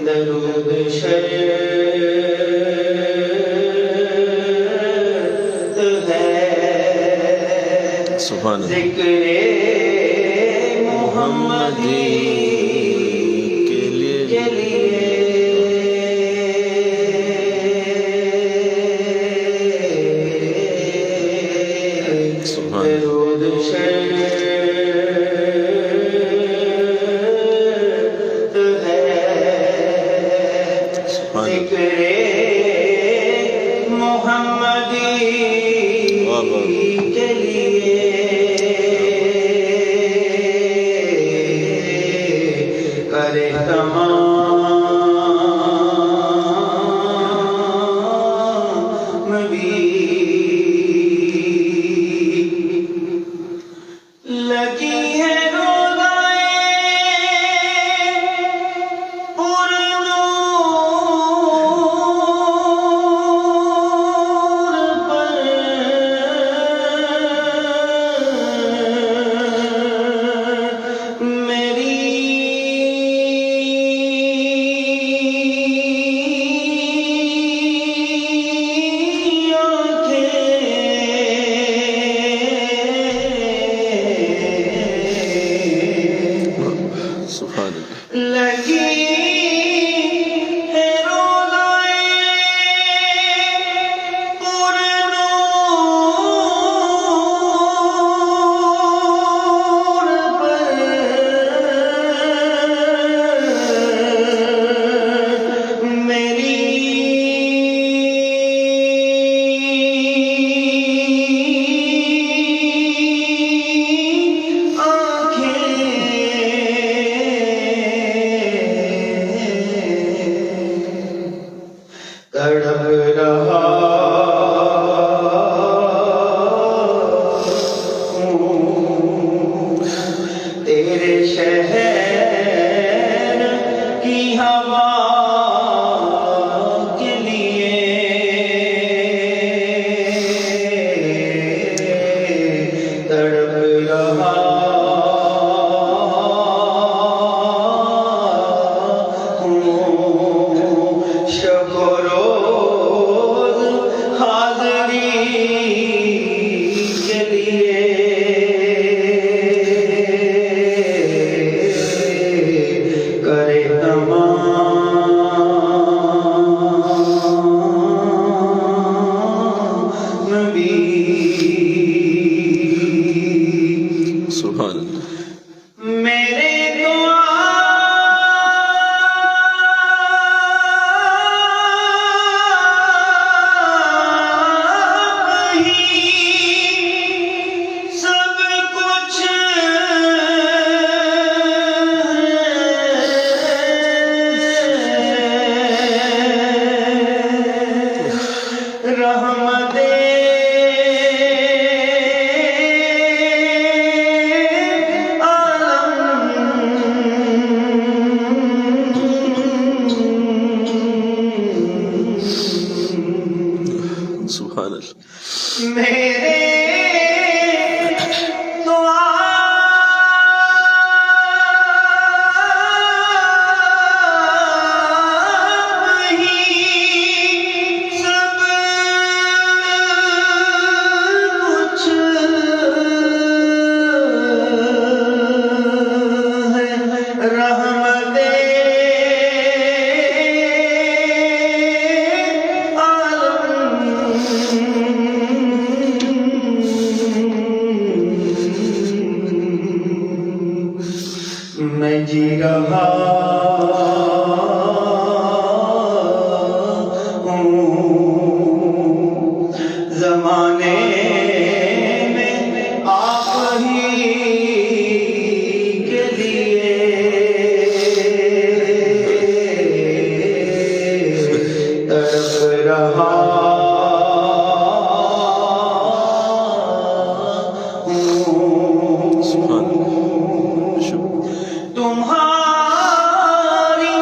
درود شرط ہے سبحان اللہ ذکر محمدی کے لیے سبحان اللہ درود شرط ہے سبحان اللہ ذکر محمدی واہ واہ کے لیے کرے تمام بھی لگی ہے سبحان اللہ لگی ہے روزائے پر نور پر میری تڑپ رہا ہوں تیرے شہر کی ہوا کے لیے تڑپ رہا شب و روز حاضری کے لیے کرے تمام بھی سبحان اللہ میرے سب کچھ رحمت سبحان اللہ میرے میں جی رہا ہوں زمانے میں آپ ہی کے لیے تڑپ رہا سبحان اللہ تمہاری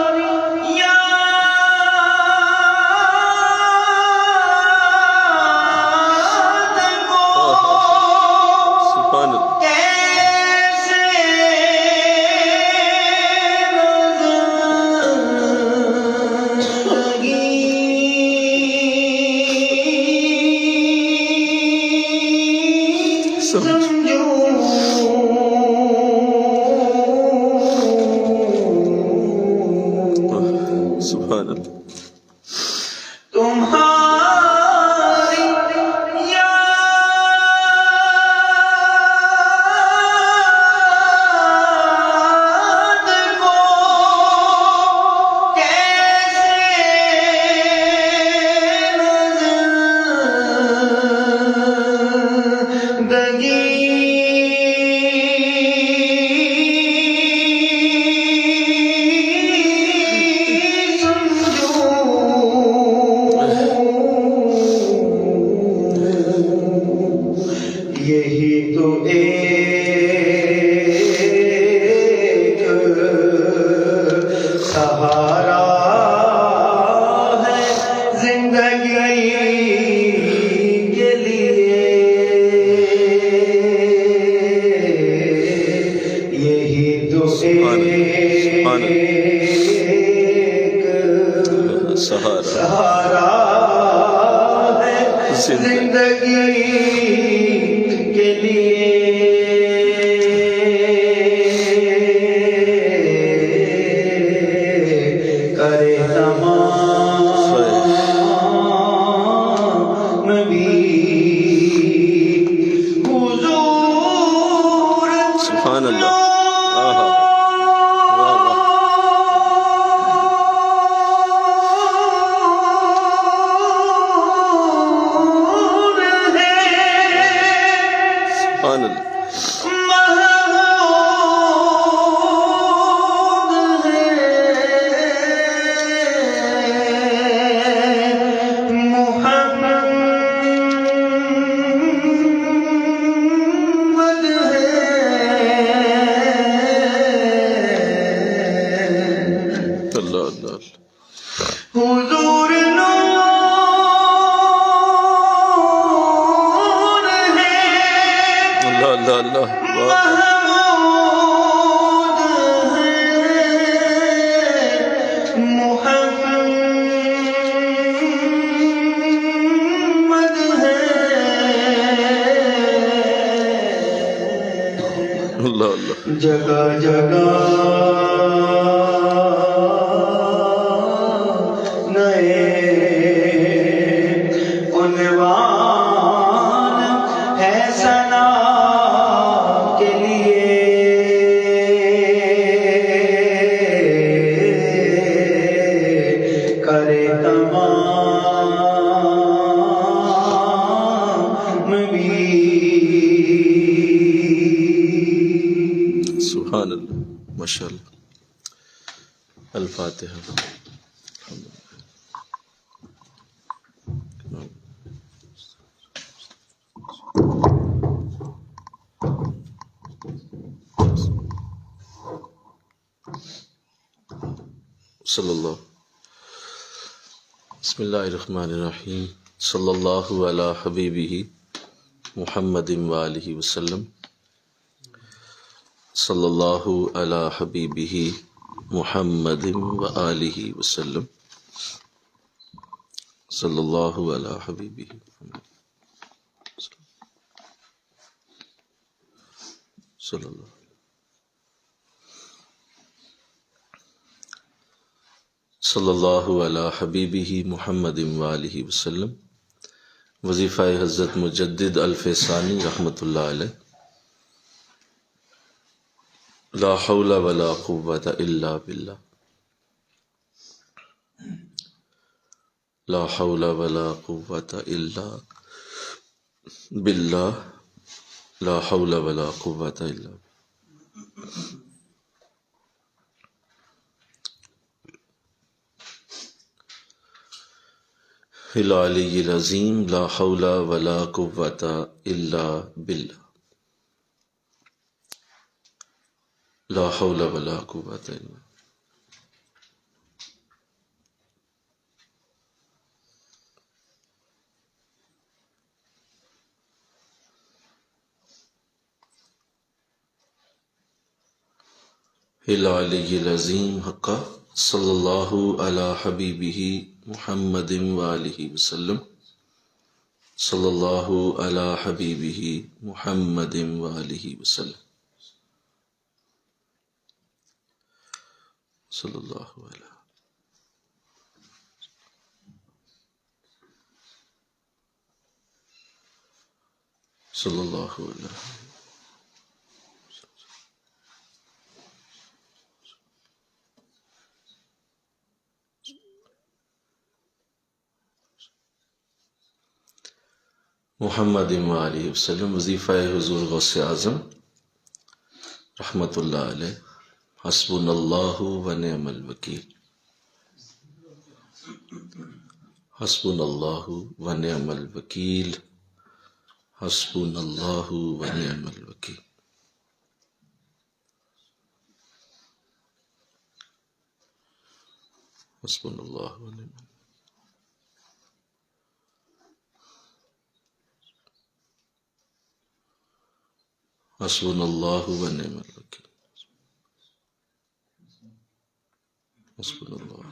سبحان اللہ، سہارا سہارا ہے زندگی کے لیے، کرے تمام بھی حضور سبحان اللہ، آہا، واہ واہ، سبحان اللہ، اللہ اللہ اللہ، حضور نور ہے، اللہ اللہ اللہ، واہ محمود ہے، محمد ہے، اللہ اللہ، جگہ جگہ نئے عنوان ہے ثنا کے لیے، کرے تمام بھی سبحان اللہ، ماشاء اللہ، الفاتحہ. صلی اللہ، بسم اللہ الرحمن الرحیم، صلی اللہ علی حبیبہ محمد وآلہ وسلم، صلی اللہ علی حبیبہ محمد وآلہ وسلم، صلی اللہ علی حبیبہ صلی اللہ. صلی اللہ علی حبیبہ محمد وآلہ وسلم. وظیفہ حضرت مجدد الف ثانی رحمۃ اللہ علیہ. لا حول ولا قوة الا باللہ، لا حول ولا قوة الا باللہ، لا حول ولا قوة الا باللہ. العلی العظیم، لا حول ولا قوة الا باللہ، لا حول ولا قوة الا. العلی العظیم حق صلی اللہ علی حبیبہ محمد وآلہ وسلم، صلی اللہ علی حبیبہ محمد وآلہ وسلم، صلی اللہ علیہ. صلی اللہ علیہ. محمد وآلہ وسلم. وظیفہ حضور غوث اعظم رحمۃ اللہ علیہ. حسبنا اللہ ونعم الوکیل، حسبنا اللہ ونعم الوکیل، حسبنا اللہ ونعم الوکیل. حسبنا اللہ ونعم الوکیل. حسبنا اللہ ونعم الوکیل. حسبنا اللہ.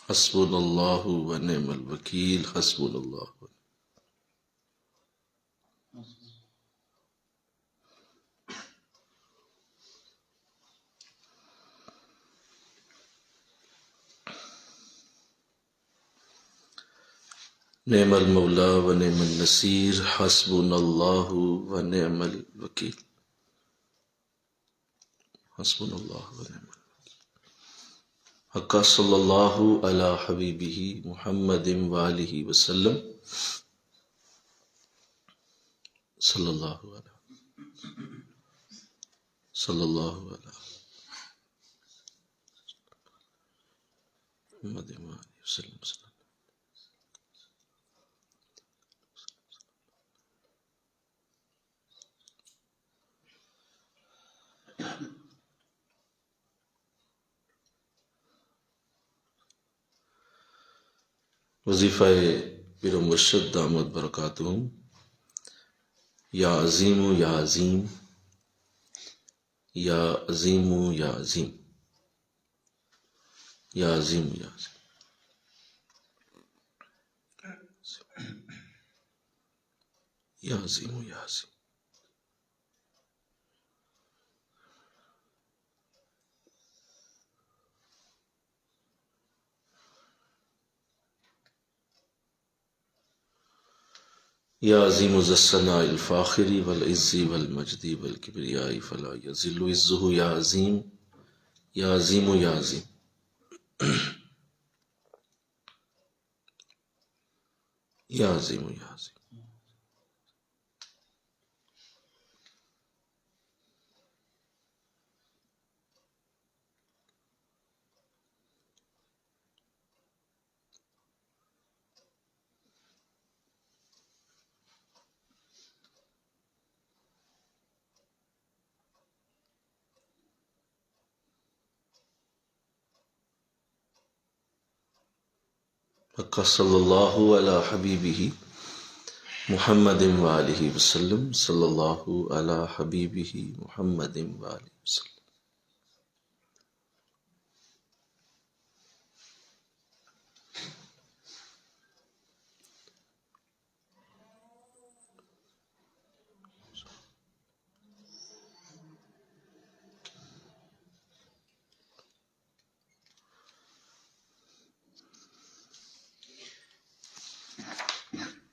حسبنا اللہ ونعم الوکیل. حسبنا اللہ. نعم المولا ونعم النصیر. حسبنا اللہ ونعم الوکیل. حسبنا اللہ ونعم الوکیل. حق صلی اللہ علی حبیبہ محمد وآلہ وسلم. صلی اللہ علیہ محمد وآلہ وسلم. وظیفہ پیر و مرشد دامت برکاتہم. یا عظیم یا عظیم، یا عظیم یا عظیم، یا عظیم یا عظیم. یا عظیم یا عظیم. یا عظیم ذی الثناء الفاخر والعز والمجد والکبریاء فلا یذل عزہ. یا عظیم یا عظیم یا عظیم. یا عظیم یا عظیم. حق صلی اللہ علی حبیبہ محمد وآلہ وسلم. صلی اللہ علی حبیبہ محمد وآلہ وسلم.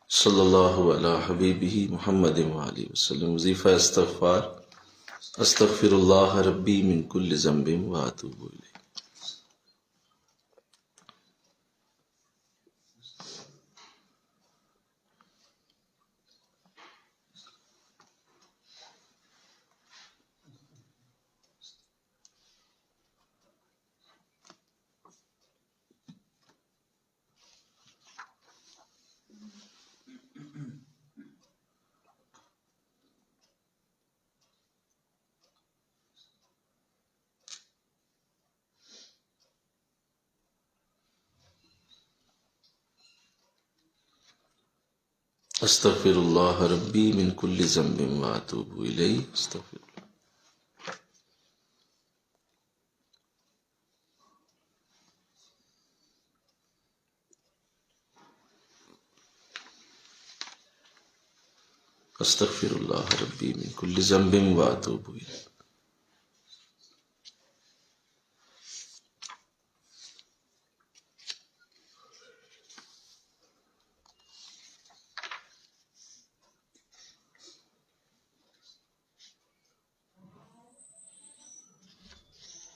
صلی اللہ علی حبیبہ محمد وآلہ وسلم. وظیفہ استغفار. استغفر اللہ ربی من کل ذنب واتوب الیہ. استغفر اللہ ربی من کل ذنب واتوب الیہ. استغفر اللہ. استغفر اللہ ربی من کل ذنب واتوب الیہ.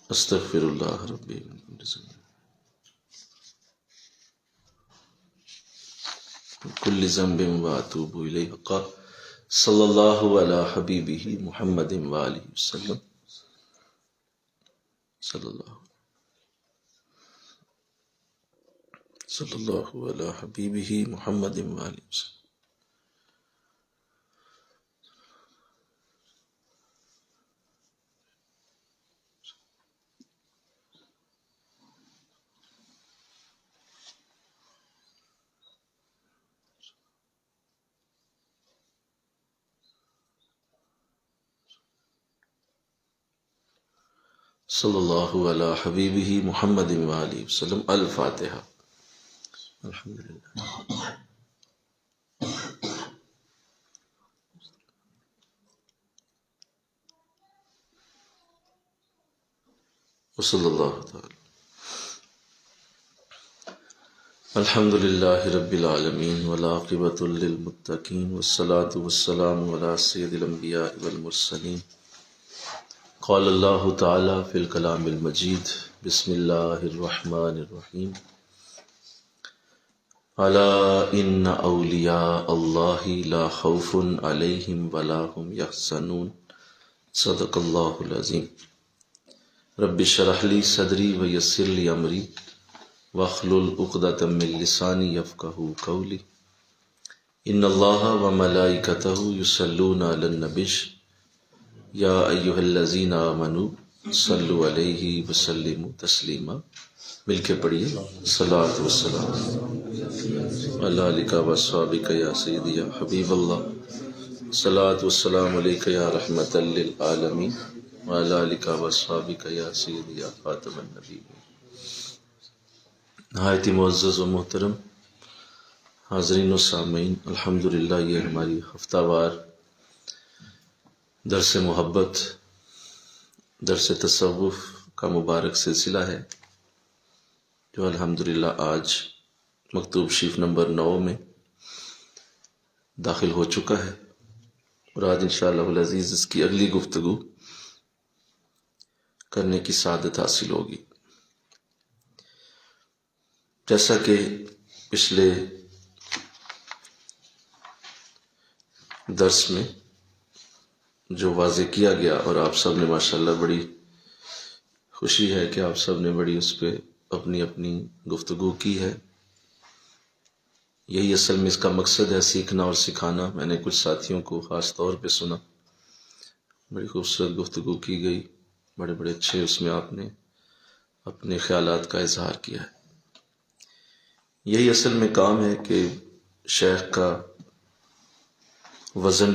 استغفر اللہ ربی من کل ذنب کل ذنب واتوب الیہ. صلی اللہ علی حبیبہ محمد وآلہ وسلم. صلی اللہ علی حبیبہ محمد وآلہ وسلم. صلی اللہ علی حبیبہ محمد وآلہ وسلم۔ الفاتحہ۔ الحمدللہ۔ وصلی اللہ تعالی۔ الحمد للہ رب العالمین والعاقبۃ للمتقین والصلاة والسلام علی سید الانبیاء والمرسلین۔ قال اللہ تعالی فی الکلام المجید بسم اللہ الرحمن الرحیم۔ الا ان اولیاء اللہ لا خوف علیہم ولا هم یحزنون۔ صدق اللہ العظیم۔ رب اشرح لی صدری ویسر لی امری واحلل عقدۃ من لسانی یفقہوا قولی۔ ان اللہ وملائکتہ یصلون علی النبی یا ایھا الذین آمنوا صلوا علیہ وسلموا تسلیما۔ مل کے پڑھیے، صلاۃ والسلام علی آلک واصحابک یا سیدی یا حبیب اللہ، صلاۃ والسلام علیک یا رحمۃ للعالمین وعلی آلک واصحابک یا سیدی یا خاتم النبیین۔ نہایت ہی معزز و محترم حاضرین و سامعین، الحمدللہ یہ ہماری ہفتہ وار درس محبت، درس تصوف کا مبارک سلسلہ ہے، جو الحمدللہ آج مکتوب شیف نمبر 9 میں داخل ہو چکا ہے، اور آج انشاءاللہ العزیز اس کی اگلی گفتگو کرنے کی سعادت حاصل ہوگی۔ جیسا کہ پچھلے درس میں جو واضح کیا گیا، اور آپ سب نے ماشاءاللہ بڑی خوشی ہے کہ آپ سب نے بڑی اس پہ اپنی اپنی گفتگو کی ہے، یہی اصل میں اس کا مقصد ہے، سیکھنا اور سکھانا۔ میں نے کچھ ساتھیوں کو خاص طور پہ سنا، بڑی خوبصورت گفتگو کی گئی، بڑے بڑے اچھے اس میں آپ نے اپنے خیالات کا اظہار کیا ہے۔ یہی اصل میں کام ہے کہ شیخ کا وزن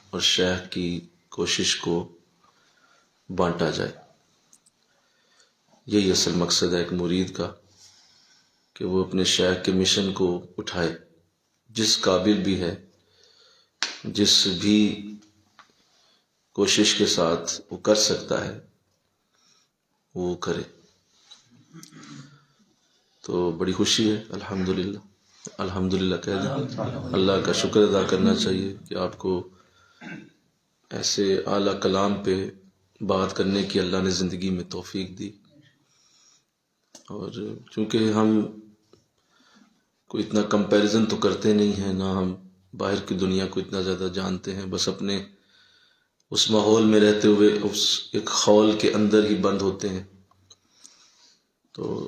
اور شیخ کی کوشش کو بانٹا جائے۔ یہی اصل مقصد ہے ایک مرید کا، کہ وہ اپنے شیخ کے مشن کو اٹھائے، جس قابل بھی ہے، جس بھی کوشش کے ساتھ وہ کر سکتا ہے وہ کرے۔ تو بڑی خوشی ہے، الحمدللہ الحمدللہ کہہ دیں، اللہ کا شکر ادا کرنا چاہیے کہ آپ کو ایسے اعلیٰ کلام پہ بات کرنے کی اللہ نے زندگی میں توفیق دی۔ اور چونکہ ہم کوئی اتنا کمپیریزن تو کرتے نہیں ہیں، نہ ہم باہر کی دنیا کو اتنا زیادہ جانتے ہیں، بس اپنے اس ماحول میں رہتے ہوئے اس ایک خول کے اندر ہی بند ہوتے ہیں۔ تو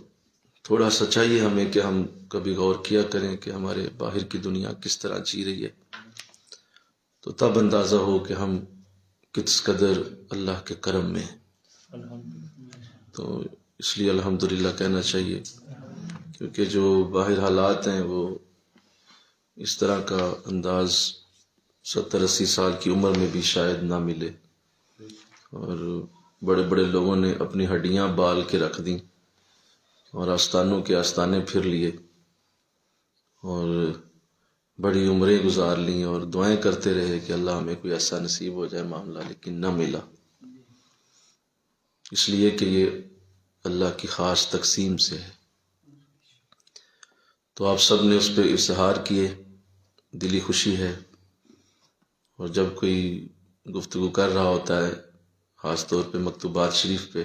تھوڑا سا چاہیے ہمیں کہ ہم کبھی غور کیا کریں کہ ہمارے باہر کی دنیا کس طرح جی رہی ہے، تو تب اندازہ ہو کہ ہم کس قدر اللہ کے کرم میں ہیں۔ تو اس لیے الحمدللہ کہنا چاہیے، کیونکہ جو باہر حالات ہیں وہ اس طرح کا انداز 70-80 سال کی عمر میں بھی شاید نہ ملے، اور بڑے بڑے لوگوں نے اپنی ہڈیاں بال کے رکھ دیں اور آستانوں کے آستانے پھر لیے، اور بڑی عمریں گزار لیں اور دعائیں کرتے رہے کہ اللہ ہمیں کوئی ایسا نصیب ہو جائے معاملہ، لیکن نہ ملا، اس لیے کہ یہ اللہ کی خاص تقسیم سے ہے۔ تو آپ سب نے اس پہ اظہار کیے، دلی خوشی ہے، اور جب کوئی گفتگو کر رہا ہوتا ہے خاص طور پہ مکتوبات شریف پہ،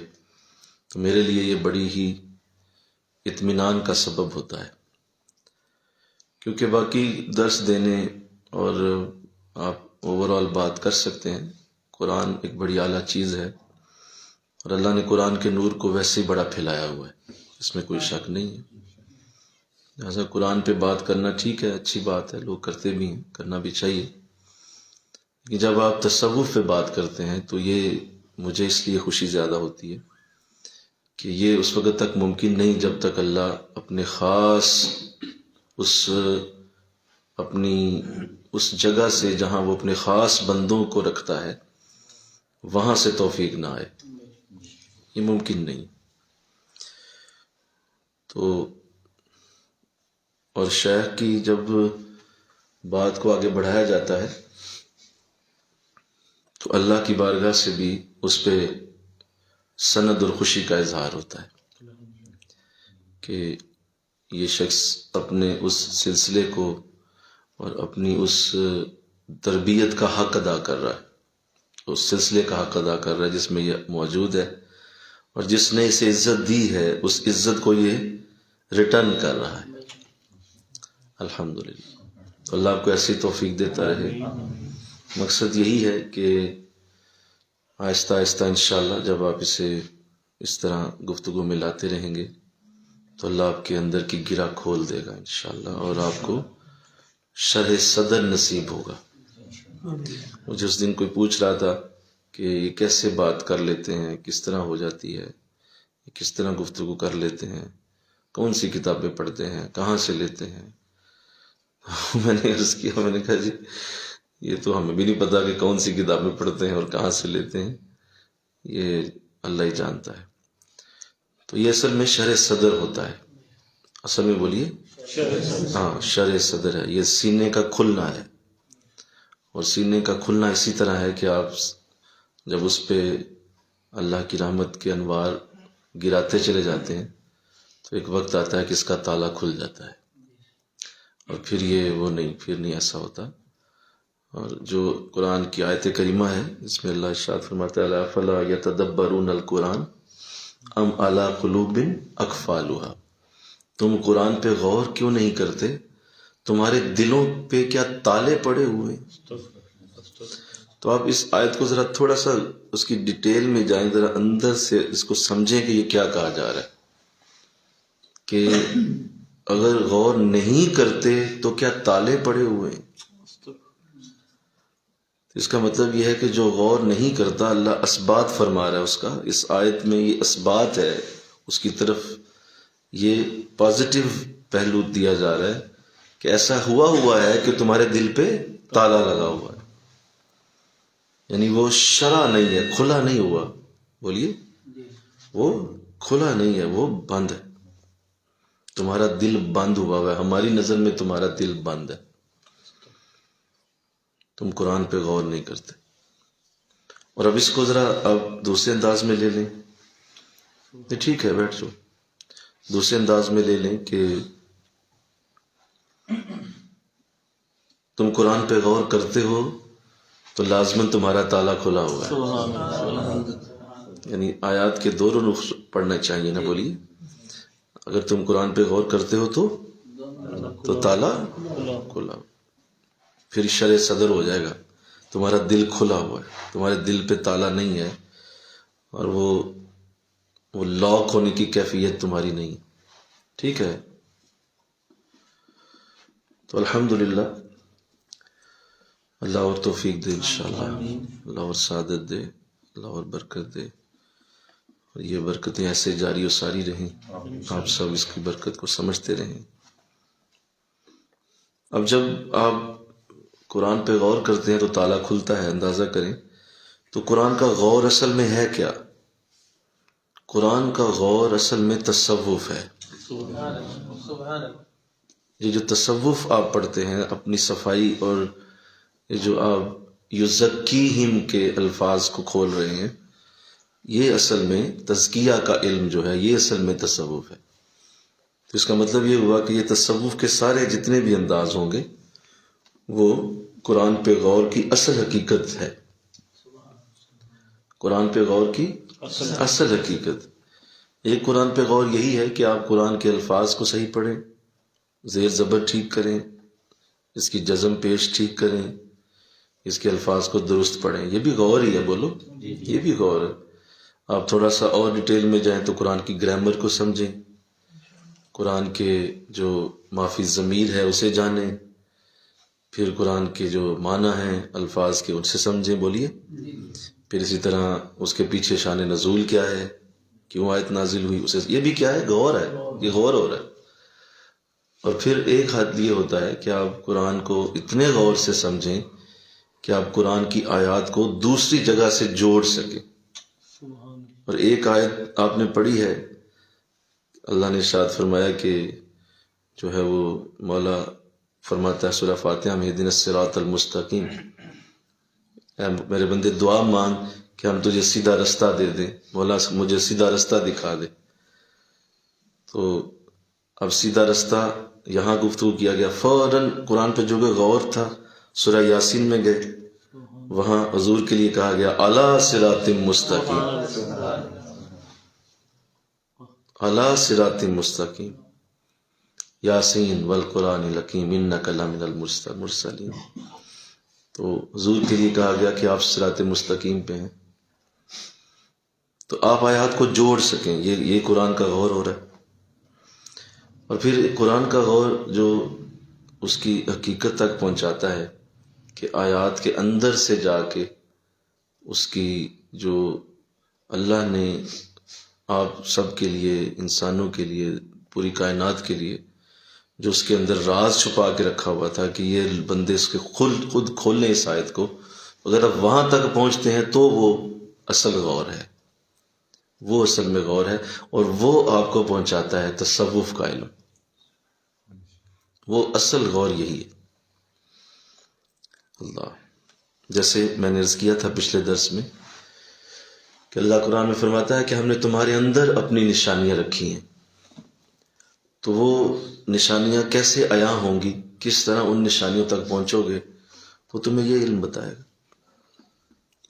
تو میرے لیے یہ بڑی ہی اطمینان کا سبب ہوتا ہے، کیونکہ باقی درس دینے اور آپ اوورال بات کر سکتے ہیں، قرآن ایک بڑی اعلیٰ چیز ہے، اور اللہ نے قرآن کے نور کو ویسے ہی بڑا پھیلایا ہوا ہے، اس میں کوئی شک نہیں ہے۔ لہٰذا قرآن پہ بات کرنا ٹھیک ہے، اچھی بات ہے، لوگ کرتے بھی ہیں، کرنا بھی چاہیے، لیکن جب آپ تصوف پہ بات کرتے ہیں تو یہ مجھے اس لیے خوشی زیادہ ہوتی ہے کہ یہ اس وقت تک ممکن نہیں جب تک اللہ اپنے خاص اس جگہ سے جہاں وہ اپنے خاص بندوں کو رکھتا ہے وہاں سے توفیق نہ آئے۔ یہ ممکن نہیں۔ تو اور شیخ کی جب بات کو آگے بڑھایا جاتا ہے تو اللہ کی بارگاہ سے بھی اس پہ سند اور خوشی کا اظہار ہوتا ہے کہ یہ شخص اپنے اس سلسلے کو اور اپنی اس تربیت کا حق ادا کر رہا ہے، اس سلسلے کا حق ادا کر رہا ہے جس میں یہ موجود ہے، اور جس نے اسے عزت دی ہے اس عزت کو یہ ریٹرن کر رہا ہے۔ الحمدللہ، تو اللہ آپ کو ایسی توفیق دیتا رہے۔ مقصد یہی ہے کہ آہستہ آہستہ انشاءاللہ جب آپ اسے اس طرح گفتگو میں لاتے رہیں گے تو اللہ آپ کے اندر کی گرہ کھول دے گا انشاءاللہ، اور آپ کو شرح صدر نصیب ہوگا۔ مجھے اس دن کوئی پوچھ رہا تھا کہ یہ کیسے بات کر لیتے ہیں، کس طرح ہو جاتی ہے، کس طرح گفتگو کر لیتے ہیں، کون سی کتابیں پڑھتے ہیں، کہاں سے لیتے ہیں۔ میں نے عرض کیا، میں نے کہا جی یہ تو ہمیں بھی نہیں پتا کہ کون سی کتابیں پڑھتے ہیں اور کہاں سے لیتے ہیں، یہ اللہ ہی جانتا ہے۔ تو یہ اصل میں شرح صدر ہوتا ہے، اصل میں بولیے ہاں شرح صدر ہے، یہ سینے کا کھلنا ہے، اور سینے کا کھلنا اسی طرح ہے کہ آپ جب اس پہ اللہ کی رحمت کے انوار گراتے چلے جاتے ہیں تو ایک وقت آتا ہے کہ اس کا تالا کھل جاتا ہے، اور پھر یہ وہ نہیں، پھر نہیں ایسا ہوتا۔ اور جو قرآن کی آیت کریمہ ہے اس میں اللہ ارشاد فرماتا ہے افلا یتدبرون القرآن ام علی قلوب اقفالها، تم قرآن پہ غور کیوں نہیں کرتے، تمہارے دلوں پہ کیا تالے پڑے ہوئے ہیں۔ تو آپ اس آیت کو ذرا تھوڑا سا اس کی ڈیٹیل میں جائیں، ذرا اندر سے اس کو سمجھیں کہ یہ کیا کہا جا رہا ہے، کہ اگر غور نہیں کرتے تو کیا تالے پڑے ہوئے ہیں۔ اس کا مطلب یہ ہے کہ جو غور نہیں کرتا، اللہ اسبات فرما رہا ہے اس کا، اس آیت میں یہ اسبات ہے، اس کی طرف یہ پازیٹیو پہلو دیا جا رہا ہے کہ ایسا ہوا ہے کہ تمہارے دل پہ تالا لگا ہوا ہے، یعنی وہ شرع نہیں ہے، کھلا نہیں ہوا، بولیے وہ کھلا نہیں ہے، وہ بند ہے، تمہارا دل بند ہوا ہے، ہماری نظر میں تمہارا دل بند ہے، تم قرآن پہ غور نہیں کرتے۔ اور اب اس کو ذرا اب دوسرے انداز میں لے لیں، ٹھیک ہے بیٹھ جاؤ، دوسرے انداز میں لے لیں کہ تم قرآن پہ غور کرتے ہو تو لازماً تمہارا تالا کھلا ہوا ہے، یعنی آیات کے دونوں رخ پڑھنا چاہیے نا، بولیے اگر تم قرآن پہ غور کرتے ہو تو تالا کھلا ہو، پھر شرح صدر ہو جائے گا، تمہارا دل کھلا ہوا ہے، تمہارے دل پہ تالا نہیں ہے، اور وہ لاک ہونے کی کیفیت تمہاری نہیں، ٹھیک ہے۔ تو الحمدللہ اللہ اور توفیق دے انشاءاللہ، اللہ اور سعادت دے، اللہ اور برکت دے، اور یہ برکتیں ایسے جاری و ساری رہیں، آپ سب اس کی برکت کو سمجھتے رہیں۔ اب جب آپ قرآن پہ غور کرتے ہیں تو تالا کھلتا ہے، اندازہ کریں تو قرآن کا غور اصل میں ہے کیا؟ قرآن کا غور اصل میں تصوف ہے۔ یہ جو تصوف آپ پڑھتے ہیں اپنی صفائی، اور یہ جو آپ یزکیہم کے الفاظ کو کھول رہے ہیں، یہ اصل میں تزکیہ کا علم جو ہے، یہ اصل میں تصوف ہے۔ تو اس کا مطلب یہ ہوا کہ یہ تصوف کے سارے جتنے بھی انداز ہوں گے وہ قرآن پہ غور کی اصل حقیقت ہے، قرآن پہ غور کی اصل حقیقت۔ ایک قرآن پہ غور یہی ہے کہ آپ قرآن کے الفاظ کو صحیح پڑھیں، زیر زبر ٹھیک کریں، اس کی جزم پیش ٹھیک کریں، اس کے الفاظ کو درست پڑھیں، یہ بھی غور ہی ہے، بولو یہ بھی غور ہے۔ آپ تھوڑا سا اور ڈیٹیل میں جائیں تو قرآن کی گرامر کو سمجھیں، قرآن کے جو مافی ضمیر ہے اسے جانیں، پھر قرآن کے جو معنی ہیں الفاظ کے ان سے سمجھیں، بولیے، پھر اسی طرح اس کے پیچھے شان نزول کیا ہے، کیوں آیت نازل ہوئی، اسے یہ بھی کیا ہے، غور ہے، یہ غور ہو رہا ہے۔ اور پھر ایک حد یہ ہوتا ہے کہ آپ قرآن کو اتنے غور سے سمجھیں کہ آپ قرآن کی آیات کو دوسری جگہ سے جوڑ سکیں، اور ایک آیت آپ نے پڑھی ہے، اللہ نے ارشاد فرمایا کہ جو ہے وہ مولا فرماتا ہے سورہ فاتحہ میں اہدنا الصراط المستقیم، اے میرے بندے دعا مانگ کہ ہم تجھے سیدھا رستہ دے دیں، مولا مجھے سیدھا رستہ دکھا دے۔ تو اب سیدھا رستہ یہاں گفتگو کیا گیا، فوراً قرآن پہ جو کہ غور تھا سورہ یاسین میں گئے، وہاں حضور کے لیے کہا گیا اعلیٰ صراط مستقیم، اعلیٰ صراط مستقیم، یاسین والقرآن الحکیم انک لمن المرسلین۔ تو حضور کے لیے کہا گیا کہ آپ صراط مستقیم پہ ہیں، تو آپ آیات کو جوڑ سکیں، یہ قرآن کا غور ہو رہا ہے۔ اور پھر قرآن کا غور جو اس کی حقیقت تک پہنچاتا ہے کہ آیات کے اندر سے جا کے اس کی جو اللہ نے آپ سب کے لیے، انسانوں کے لیے، پوری کائنات کے لیے جو اس کے اندر راز چھپا کے رکھا ہوا تھا کہ یہ بندے اس کے خود کھول لیں اس آیت کو، اگر آپ وہاں تک پہنچتے ہیں تو وہ اصل غور ہے، وہ اصل میں غور ہے، اور وہ آپ کو پہنچاتا ہے تصوف کا علم۔ وہ اصل غور یہی ہے۔ اللہ، جیسے میں نے عرض کیا تھا پچھلے درس میں کہ اللہ قرآن میں فرماتا ہے کہ ہم نے تمہارے اندر اپنی نشانیاں رکھی ہیں، تو وہ نشانیاں کیسے عیاں ہوں گی، کس طرح ان نشانیوں تک پہنچو گے، تو تمہیں یہ علم بتائے گا۔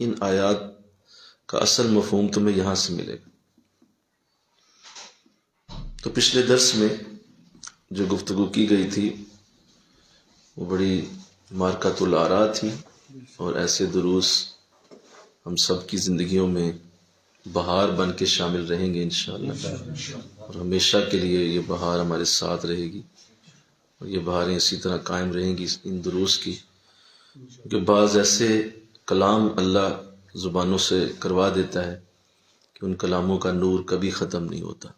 ان آیات کا اصل مفہوم تمہیں یہاں سے ملے گا۔ تو پچھلے درس میں جو گفتگو کی گئی تھی وہ بڑی مارکۃ الآراء تھی، اور ایسے دروس ہم سب کی زندگیوں میں بہار بن کے شامل رہیں گے انشاءاللہ، اور ہمیشہ کے لیے یہ بہار ہمارے ساتھ رہے گی، اور یہ بہاریں اسی طرح قائم رہیں گی ان دروس کی، کیونکہ بعض ایسے کلام اللہ زبانوں سے کروا دیتا ہے کہ ان کلاموں کا نور کبھی ختم نہیں ہوتا۔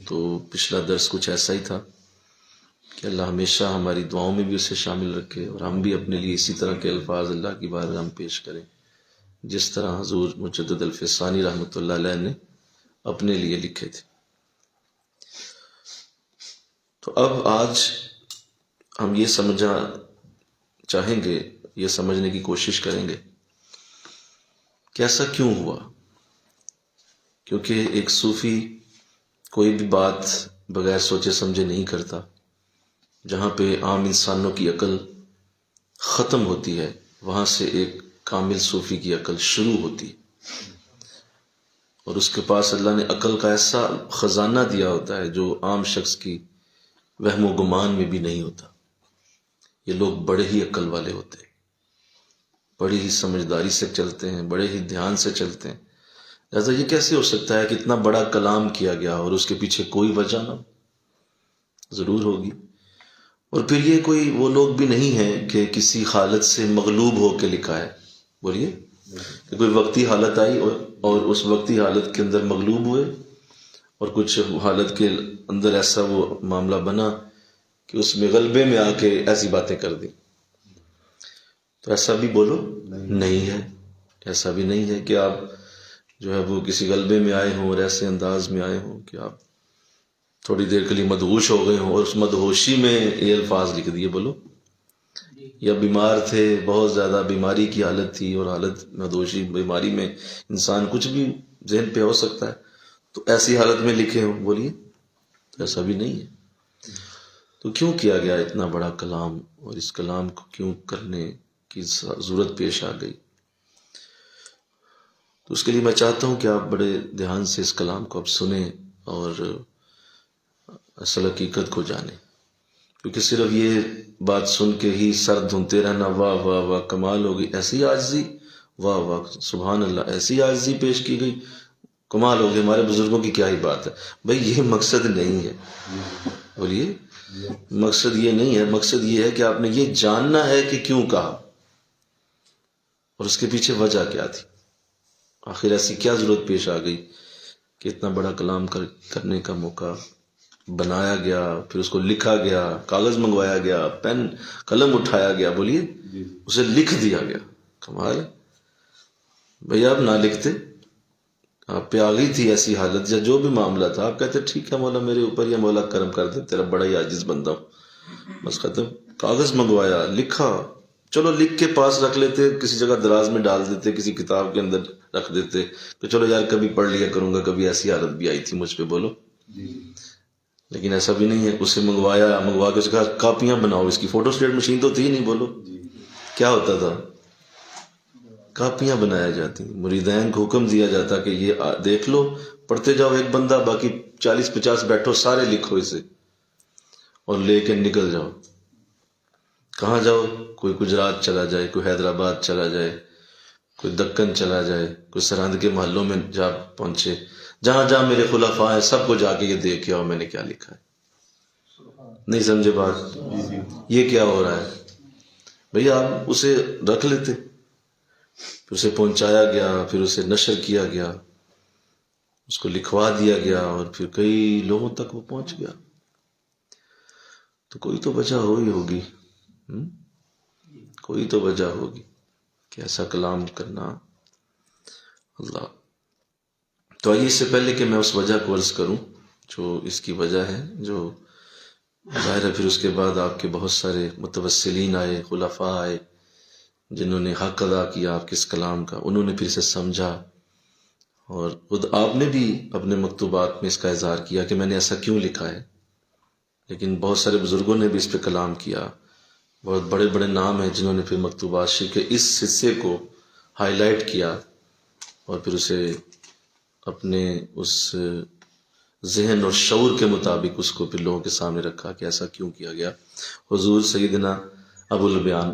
تو پچھلا درس کچھ ایسا ہی تھا کہ اللہ ہمیشہ ہماری دعاؤں میں بھی اسے شامل رکھے، اور ہم بھی اپنے لیے اسی طرح کے الفاظ اللہ کی بارگاہ میں پیش کریں جس طرح حضور مجدد الفسانی رحمۃ اللہ علیہ نے اپنے لیے لکھے تھے۔ تو اب آج ہم یہ سمجھنا چاہیں گے، یہ سمجھنے کی کوشش کریں گے کہ ایسا کیوں ہوا، کیونکہ ایک صوفی کوئی بھی بات بغیر سوچے سمجھے نہیں کرتا۔ جہاں پہ عام انسانوں کی عقل ختم ہوتی ہے وہاں سے ایک کامل صوفی کی عقل شروع ہوتی ہے، اور اس کے پاس اللہ نے عقل کا ایسا خزانہ دیا ہوتا ہے جو عام شخص کی وہم و گمان میں بھی نہیں ہوتا۔ یہ لوگ بڑے ہی عقل والے ہوتے ہیں، بڑی ہی سمجھداری سے چلتے ہیں، بڑے ہی دھیان سے چلتے ہیں۔ لہٰذا یہ کیسے ہو سکتا ہے کہ اتنا بڑا کلام کیا گیا اور اس کے پیچھے کوئی وجہ نہ ہو؟ ضرور ہوگی۔ اور پھر یہ کوئی وہ لوگ بھی نہیں ہیں کہ کسی حالت سے مغلوب ہو کے لکھا ہے، بولیے، کہ کوئی وقتی حالت آئی اور اس وقتی حالت کے اندر مغلوب ہوئے، اور کچھ حالت کے اندر ایسا وہ معاملہ بنا کہ اس میں غلبے میں آ کے ایسی باتیں کر دی۔ تو ایسا بھی بولو نہیں ہے، ایسا بھی نہیں ہے کہ آپ جو ہے وہ کسی غلبے میں آئے ہوں اور ایسے انداز میں آئے ہوں کہ آپ تھوڑی دیر کے لیے مدہوش ہو گئے ہوں اور اس مدہوشی میں یہ الفاظ لکھ دیے، بولو، یا بیمار تھے، بہت زیادہ بیماری کی حالت تھی، اور حالت مدہوشی بیماری میں انسان کچھ بھی ذہن پہ ہو سکتا ہے، تو ایسی حالت میں لکھے ہوں، بولیے، تو ایسا بھی نہیں ہے۔ تو کیوں کیا گیا اتنا بڑا کلام، اور اس کلام کو کیوں کرنے کی ضرورت پیش آ گئی؟ تو اس کے لیے میں چاہتا ہوں کہ آپ بڑے دھیان سے اس کلام کو اب سنیں اور اصل حقیقت کو جانیں، کیونکہ صرف یہ بات سن کے ہی سر دھنتے رہنا، واہ واہ واہ کمال ہو گئی، ایسی عاجزی، واہ واہ سبحان اللہ، ایسی عاجزی پیش کی گئی، کمال ہو گئی، ہمارے بزرگوں کی کیا ہی بات ہے۔ بھائی یہ مقصد نہیں ہے، بولیے، مقصد یہ نہیں ہے، مقصد یہ ہے کہ آپ نے یہ جاننا ہے کہ کیوں کہا اور اس کے پیچھے وجہ کیا تھی، آخر ایسی کیا ضرورت پیش آ گئی کہ اتنا بڑا کلام کرنے کا موقع بنایا گیا، پھر اس کو لکھا گیا، کاغذ منگوایا گیا، پین قلم اٹھایا گیا، بولیے، اسے لکھ دیا گیا۔ کمال ہے بھئی، آپ نہ لکھتے، آپ پہ آ گئی تھی ایسی حالت یا جو بھی معاملہ تھا، آپ کہتے ٹھیک ہے مولا میرے اوپر، یا مولا کرم کر دے، تیرا بڑا ہی عاجز بندہ ہوں، بس ختم. کاغذ منگوایا، لکھا، چلو لکھ کے پاس رکھ لیتے، کسی جگہ دراز میں ڈال دیتے، کسی کتاب کے اندر رکھ دیتے تو چلو یار کبھی پڑھ لیا کروں گا، کبھی ایسی حالت بھی آئی تھی مجھ پہ، بولو. لیکن ایسا بھی نہیں ہے. اسے منگوا کے اس کا کاپیاں بناؤ، اس کی فوٹو اسٹیٹ مشین تو تھی نہیں، بولو کیا ہوتا تھا، کاپیاں بنایا جاتی. مریدین کو حکم دیا جاتا کہ یہ دیکھ لو، پڑھتے جاؤ ایک بندہ، باقی 40-50 بیٹھو، سارے لکھو اسے اور لے کے نکل جاؤ. کہاں جاؤ؟ کوئی گجرات چلا جائے، کوئی حیدرآباد چلا جائے، کوئی دکن چلا جائے، کوئی سرہند کے محلوں میں جا پہنچے، جہاں جہاں میرے خلفاء ہیں سب کو جا کے یہ دیکھ کے آؤ میں نے کیا لکھا ہے. نہیں سمجھے بات؟ یہ کیا ہو رہا ہے بھئی؟ آپ اسے رکھ لیتے، پھر اسے پہنچایا گیا، پھر اسے نشر کیا گیا، اس کو لکھوا دیا گیا، اور پھر کئی لوگوں تک وہ پہنچ گیا. تو کوئی تو وجہ ہو ہی ہوگی، کوئی تو وجہ ہوگی کہ ایسا کلام کرنا. اللہ. تو آئیے اس سے پہلے کہ میں اس وجہ کو عرض کروں جو اس کی وجہ ہے، جو ظاہر ہے پھر اس کے بعد آپ کے بہت سارے متوسلین آئے، خلفاء آئے، جنہوں نے حق ادا کیا آپ کے اس کلام کا، انہوں نے پھر اسے سمجھا، اور خود آپ نے بھی اپنے مکتوبات میں اس کا اظہار کیا کہ میں نے ایسا کیوں لکھا ہے. لیکن بہت سارے بزرگوں نے بھی اس پہ کلام کیا، بہت بڑے بڑے نام ہیں جنہوں نے پھر مکتوبات شریف کے اس حصے کو ہائی لائٹ کیا، اور پھر اسے اپنے اس ذہن اور شعور کے مطابق اس کو پھر لوگوں کے سامنے رکھا کہ ایسا کیوں کیا گیا. حضور سیدنا ابو البیان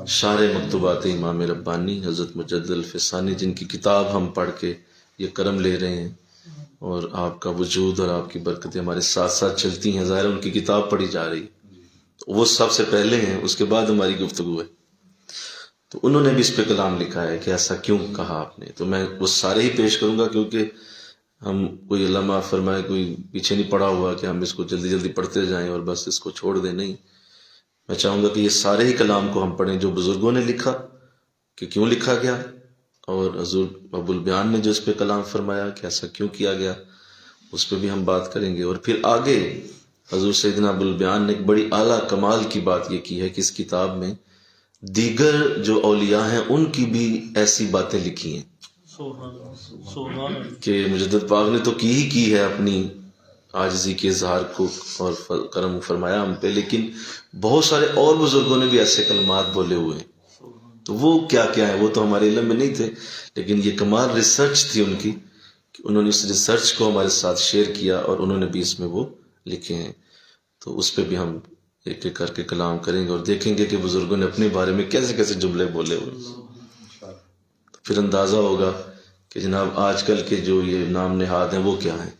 شارح مکتوبات امام ربانی حضرت مجدد الفسانی، جن کی کتاب ہم پڑھ کے یہ کرم لے رہے ہیں، اور آپ کا وجود اور آپ کی برکتیں ہمارے ساتھ ساتھ چلتی ہیں، ظاہر ان کی کتاب پڑھی جا رہی ہے، وہ سب سے پہلے ہیں، اس کے بعد ہماری گفتگو ہے. تو انہوں نے بھی اس پہ کلام لکھا ہے کہ ایسا کیوں کہا آپ نے. تو میں وہ سارے ہی پیش کروں گا، کیونکہ ہم کوئی اللہ معاف فرمائے کوئی پیچھے نہیں پڑا ہوا کہ ہم اس کو جلدی جلدی پڑھتے جائیں اور بس اس کو چھوڑ دیں. نہیں، میں چاہوں گا کہ یہ سارے ہی کلام کو ہم پڑھیں جو بزرگوں نے لکھا کہ کیوں لکھا گیا، اور حضور ابو البیان نے جو اس پہ کلام فرمایا کہ ایسا کیوں کیا گیا، اس پہ بھی ہم بات کریں گے. اور پھر آگے حضور سیدنا ابو البیان نے ایک بڑی اعلیٰ کمال کی بات یہ کی ہے کہ اس کتاب میں دیگر جو اولیاء ہیں ان کی بھی ایسی باتیں لکھی ہیں کہ مجدد پاک نے تو کی ہے اپنی عاجزی کے اظہار کو اور کرم فرمایا ہم پہ، لیکن بہت سارے اور بزرگوں نے بھی ایسے کلمات بولے ہوئے ہیں. تو وہ کیا کیا ہیں وہ تو ہمارے علم میں نہیں تھے، لیکن یہ کمال ریسرچ تھی ان کی کہ انہوں نے اس ریسرچ کو ہمارے ساتھ شیئر کیا، اور انہوں نے بھی اس میں وہ لکھے ہیں. تو اس پہ بھی ہم ایک ایک کر کے کلام کریں گے اور دیکھیں گے کہ بزرگوں نے اپنے بارے میں کیسے کیسے جملے بولے ہوئے. تو پھر اندازہ ہوگا کہ جناب آج کل کے جو یہ نام نہاد ہیں وہ کیا ہیں،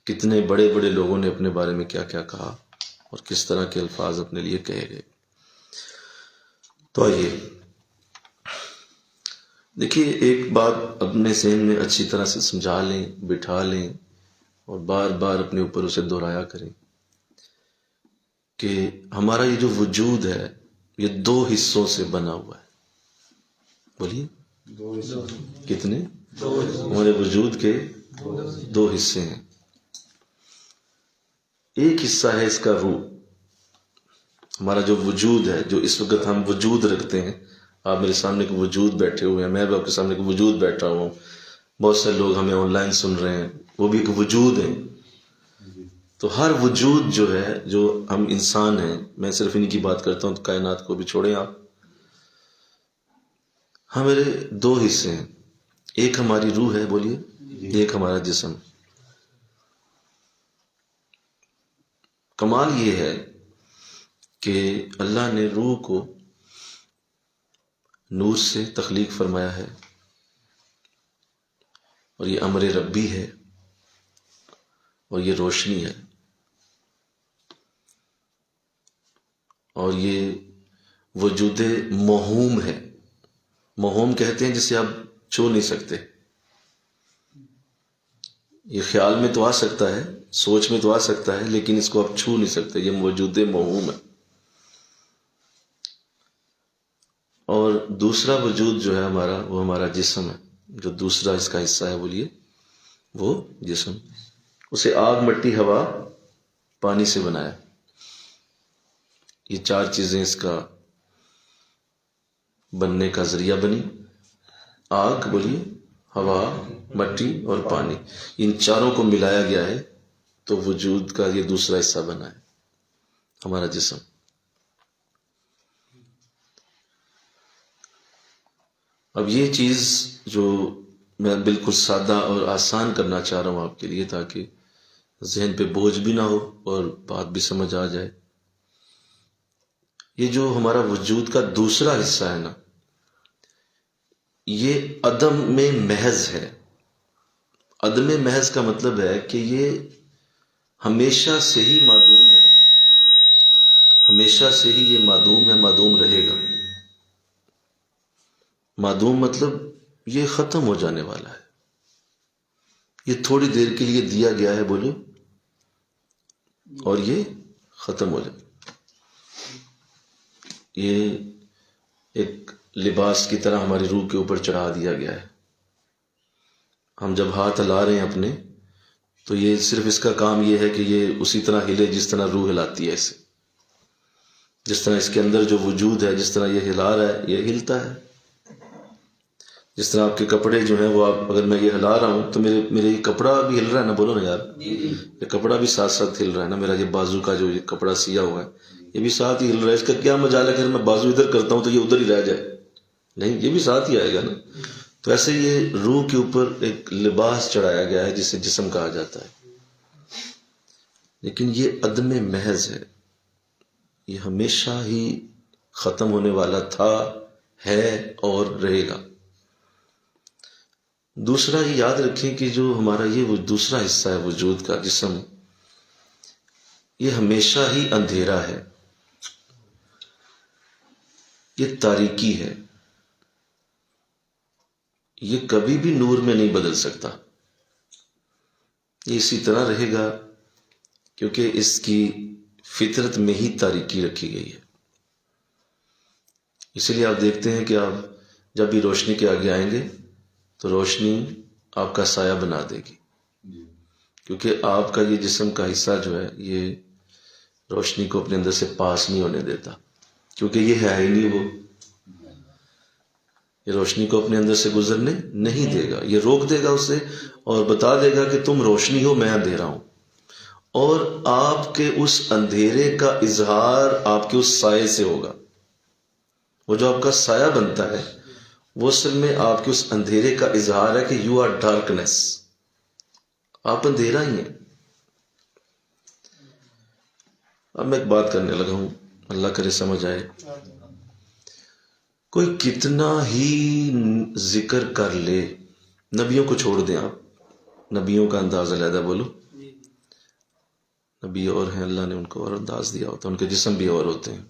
کتنے بڑے بڑے لوگوں نے اپنے بارے میں کیا کیا کہا اور کس طرح کے الفاظ اپنے لیے کہے گئے. تو آئیے دیکھیے، ایک بات اپنے ذہن میں اچھی طرح سے سمجھا لیں، بٹھا لیں، اور بار بار اپنے اوپر اسے دہرایا کریں کہ ہمارا یہ جو وجود ہے یہ 2 حصوں سے بنا ہوا ہے. بولیے کتنے؟ ہمارے وجود کے 2 حصے ہیں. ایک حصہ ہے اس کا روح، ہمارا جو وجود ہے، جو اس وقت ہم وجود رکھتے ہیں. آپ میرے سامنے ایک وجود بیٹھے ہوئے ہیں، میں بھی آپ کے سامنے ایک وجود بیٹھا ہوا ہوں، بہت سے لوگ ہمیں آن لائن سن رہے ہیں، وہ بھی ایک وجود ہیں. تو ہر وجود جو ہے، جو ہم انسان ہیں، میں صرف انہی کی بات کرتا ہوں، تو کائنات کو بھی چھوڑیں آپ. ہمارے 2 حصے ہیں، ایک ہماری روح ہے، بولیے، ایک ہمارا جسم. کمال یہ ہے کہ اللہ نے روح کو نور سے تخلیق فرمایا ہے، اور یہ امر ربی ہے، اور یہ روشنی ہے، اور یہ وجود موہوم ہے. موہوم کہتے ہیں جسے آپ چھو نہیں سکتے. یہ خیال میں تو آ سکتا ہے، سوچ میں تو آ سکتا ہے، لیکن اس کو آپ چھو نہیں سکتے. یہ وجود موہوم ہے. اور دوسرا وجود جو ہے ہمارا، وہ ہمارا جسم ہے. جو دوسرا اس کا حصہ ہے بولیے وہ جسم، اسے آگ مٹی ہوا پانی سے بنایا. یہ چار چیزیں اس کا بننے کا ذریعہ بنی. آگ بولیے، ہوا، مٹی اور پانی، ان چاروں کو ملایا گیا ہے تو وجود کا یہ دوسرا حصہ بنا ہے ہمارا جسم. اب یہ چیز جو میں بالکل سادہ اور آسان کرنا چاہ رہا ہوں آپ کے لیے تاکہ ذہن پہ بوجھ بھی نہ ہو اور بات بھی سمجھ آ جائے. یہ جو ہمارا وجود کا دوسرا حصہ ہے نا، یہ عدم میں محض ہے. عدم محض کا مطلب ہے کہ یہ ہمیشہ سے ہی معدوم ہے، ہمیشہ سے ہی یہ معدوم ہے، معدوم رہے گا. معدوم مطلب یہ ختم ہو جانے والا ہے، یہ تھوڑی دیر کے لیے دیا گیا ہے بولو اور یہ ختم ہو جائے. یہ ایک لباس کی طرح ہماری روح کے اوپر چڑھا دیا گیا ہے. ہم جب ہاتھ ہلا رہے ہیں اپنے تو یہ صرف اس کا کام یہ ہے کہ یہ اسی طرح ہلے جس طرح روح ہلاتی ہے اسے. جس طرح اس کے اندر جو وجود ہے، جس طرح یہ ہلا رہا ہے یہ ہلتا ہے. جس طرح آپ کے کپڑے جو ہیں وہ آپ، اگر میں یہ ہلا رہا ہوں تو میرے یہ کپڑا بھی ہل رہا ہے نا، بولو نا یار، یہ کپڑا بھی ساتھ ساتھ ہل رہا ہے نا. میرا یہ بازو کا جو یہ کپڑا سیا ہوا ہے یہ بھی ساتھ ہی ہل رہا ہے. اس کا کیا مجال ہے کہ میں بازو ادھر کرتا ہوں تو یہ ادھر ہی رہ جائے؟ نہیں، یہ بھی ساتھ ہی آئے گا نا. تو ایسے یہ روح کے اوپر ایک لباس چڑھایا گیا ہے جسے جسم کہا جاتا ہے. لیکن یہ عدم محض ہے، یہ ہمیشہ ہی ختم ہونے والا تھا، ہے اور رہے گا. دوسرا یہ یاد رکھیں کہ جو ہمارا یہ دوسرا حصہ ہے وجود کا، جسم، یہ ہمیشہ ہی اندھیرا ہے، یہ تاریکی ہے، یہ کبھی بھی نور میں نہیں بدل سکتا. یہ اسی طرح رہے گا کیونکہ اس کی فطرت میں ہی تاریکی رکھی گئی ہے. اسی لیے آپ دیکھتے ہیں کہ آپ جب بھی روشنی کے آگے آئیں گے تو روشنی آپ کا سایہ بنا دے گی، کیونکہ آپ کا یہ جسم کا حصہ جو ہے یہ روشنی کو اپنے اندر سے پاس نہیں ہونے دیتا، کیونکہ یہ ہے ہی نہیں، وہ یہ روشنی کو اپنے اندر سے گزرنے نہیں دے گا. یہ روک دے گا اسے اور بتا دے گا کہ تم روشنی ہو، میں اندھیرا ہوں. اور آپ کے اس اندھیرے کا اظہار آپ کے اس سائے سے ہوگا. وہ جو آپ کا سایہ بنتا ہے وہ اصل میں آپ کے اس اندھیرے کا اظہار ہے کہ یو آر ڈارکنیس، آپ اندھیرا ہی ہیں. اب میں ایک بات کرنے لگا ہوں، اللہ کرے سمجھ آئے. کوئی کتنا ہی ذکر کر لے، نبیوں کو چھوڑ دیں آپ، نبیوں کا انداز علیحدہ، بولو نبی اور ہیں، اللہ نے ان کو اور انداز دیا ہوتا ہے، ان کے جسم بھی اور ہوتے ہیں.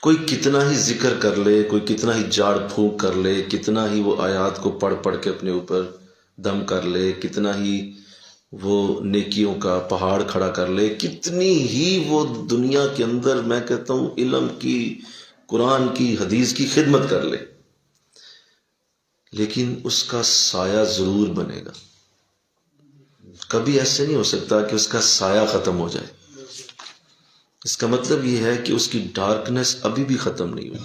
کوئی کتنا ہی ذکر کر لے، کوئی کتنا ہی جاڑ پھونک کر لے، کتنا ہی وہ آیات کو پڑھ پڑھ کے اپنے اوپر دم کر لے، کتنا ہی وہ نیکیوں کا پہاڑ کھڑا کر لے، کتنی ہی وہ دنیا کے اندر میں کہتا ہوں علم کی، قرآن کی، حدیث کی خدمت کر لے، لیکن اس کا سایہ ضرور بنے گا. کبھی ایسے نہیں ہو سکتا کہ اس کا سایہ ختم ہو جائے. اس کا مطلب یہ ہے کہ اس کی ڈارکنیس ابھی بھی ختم نہیں ہوئی،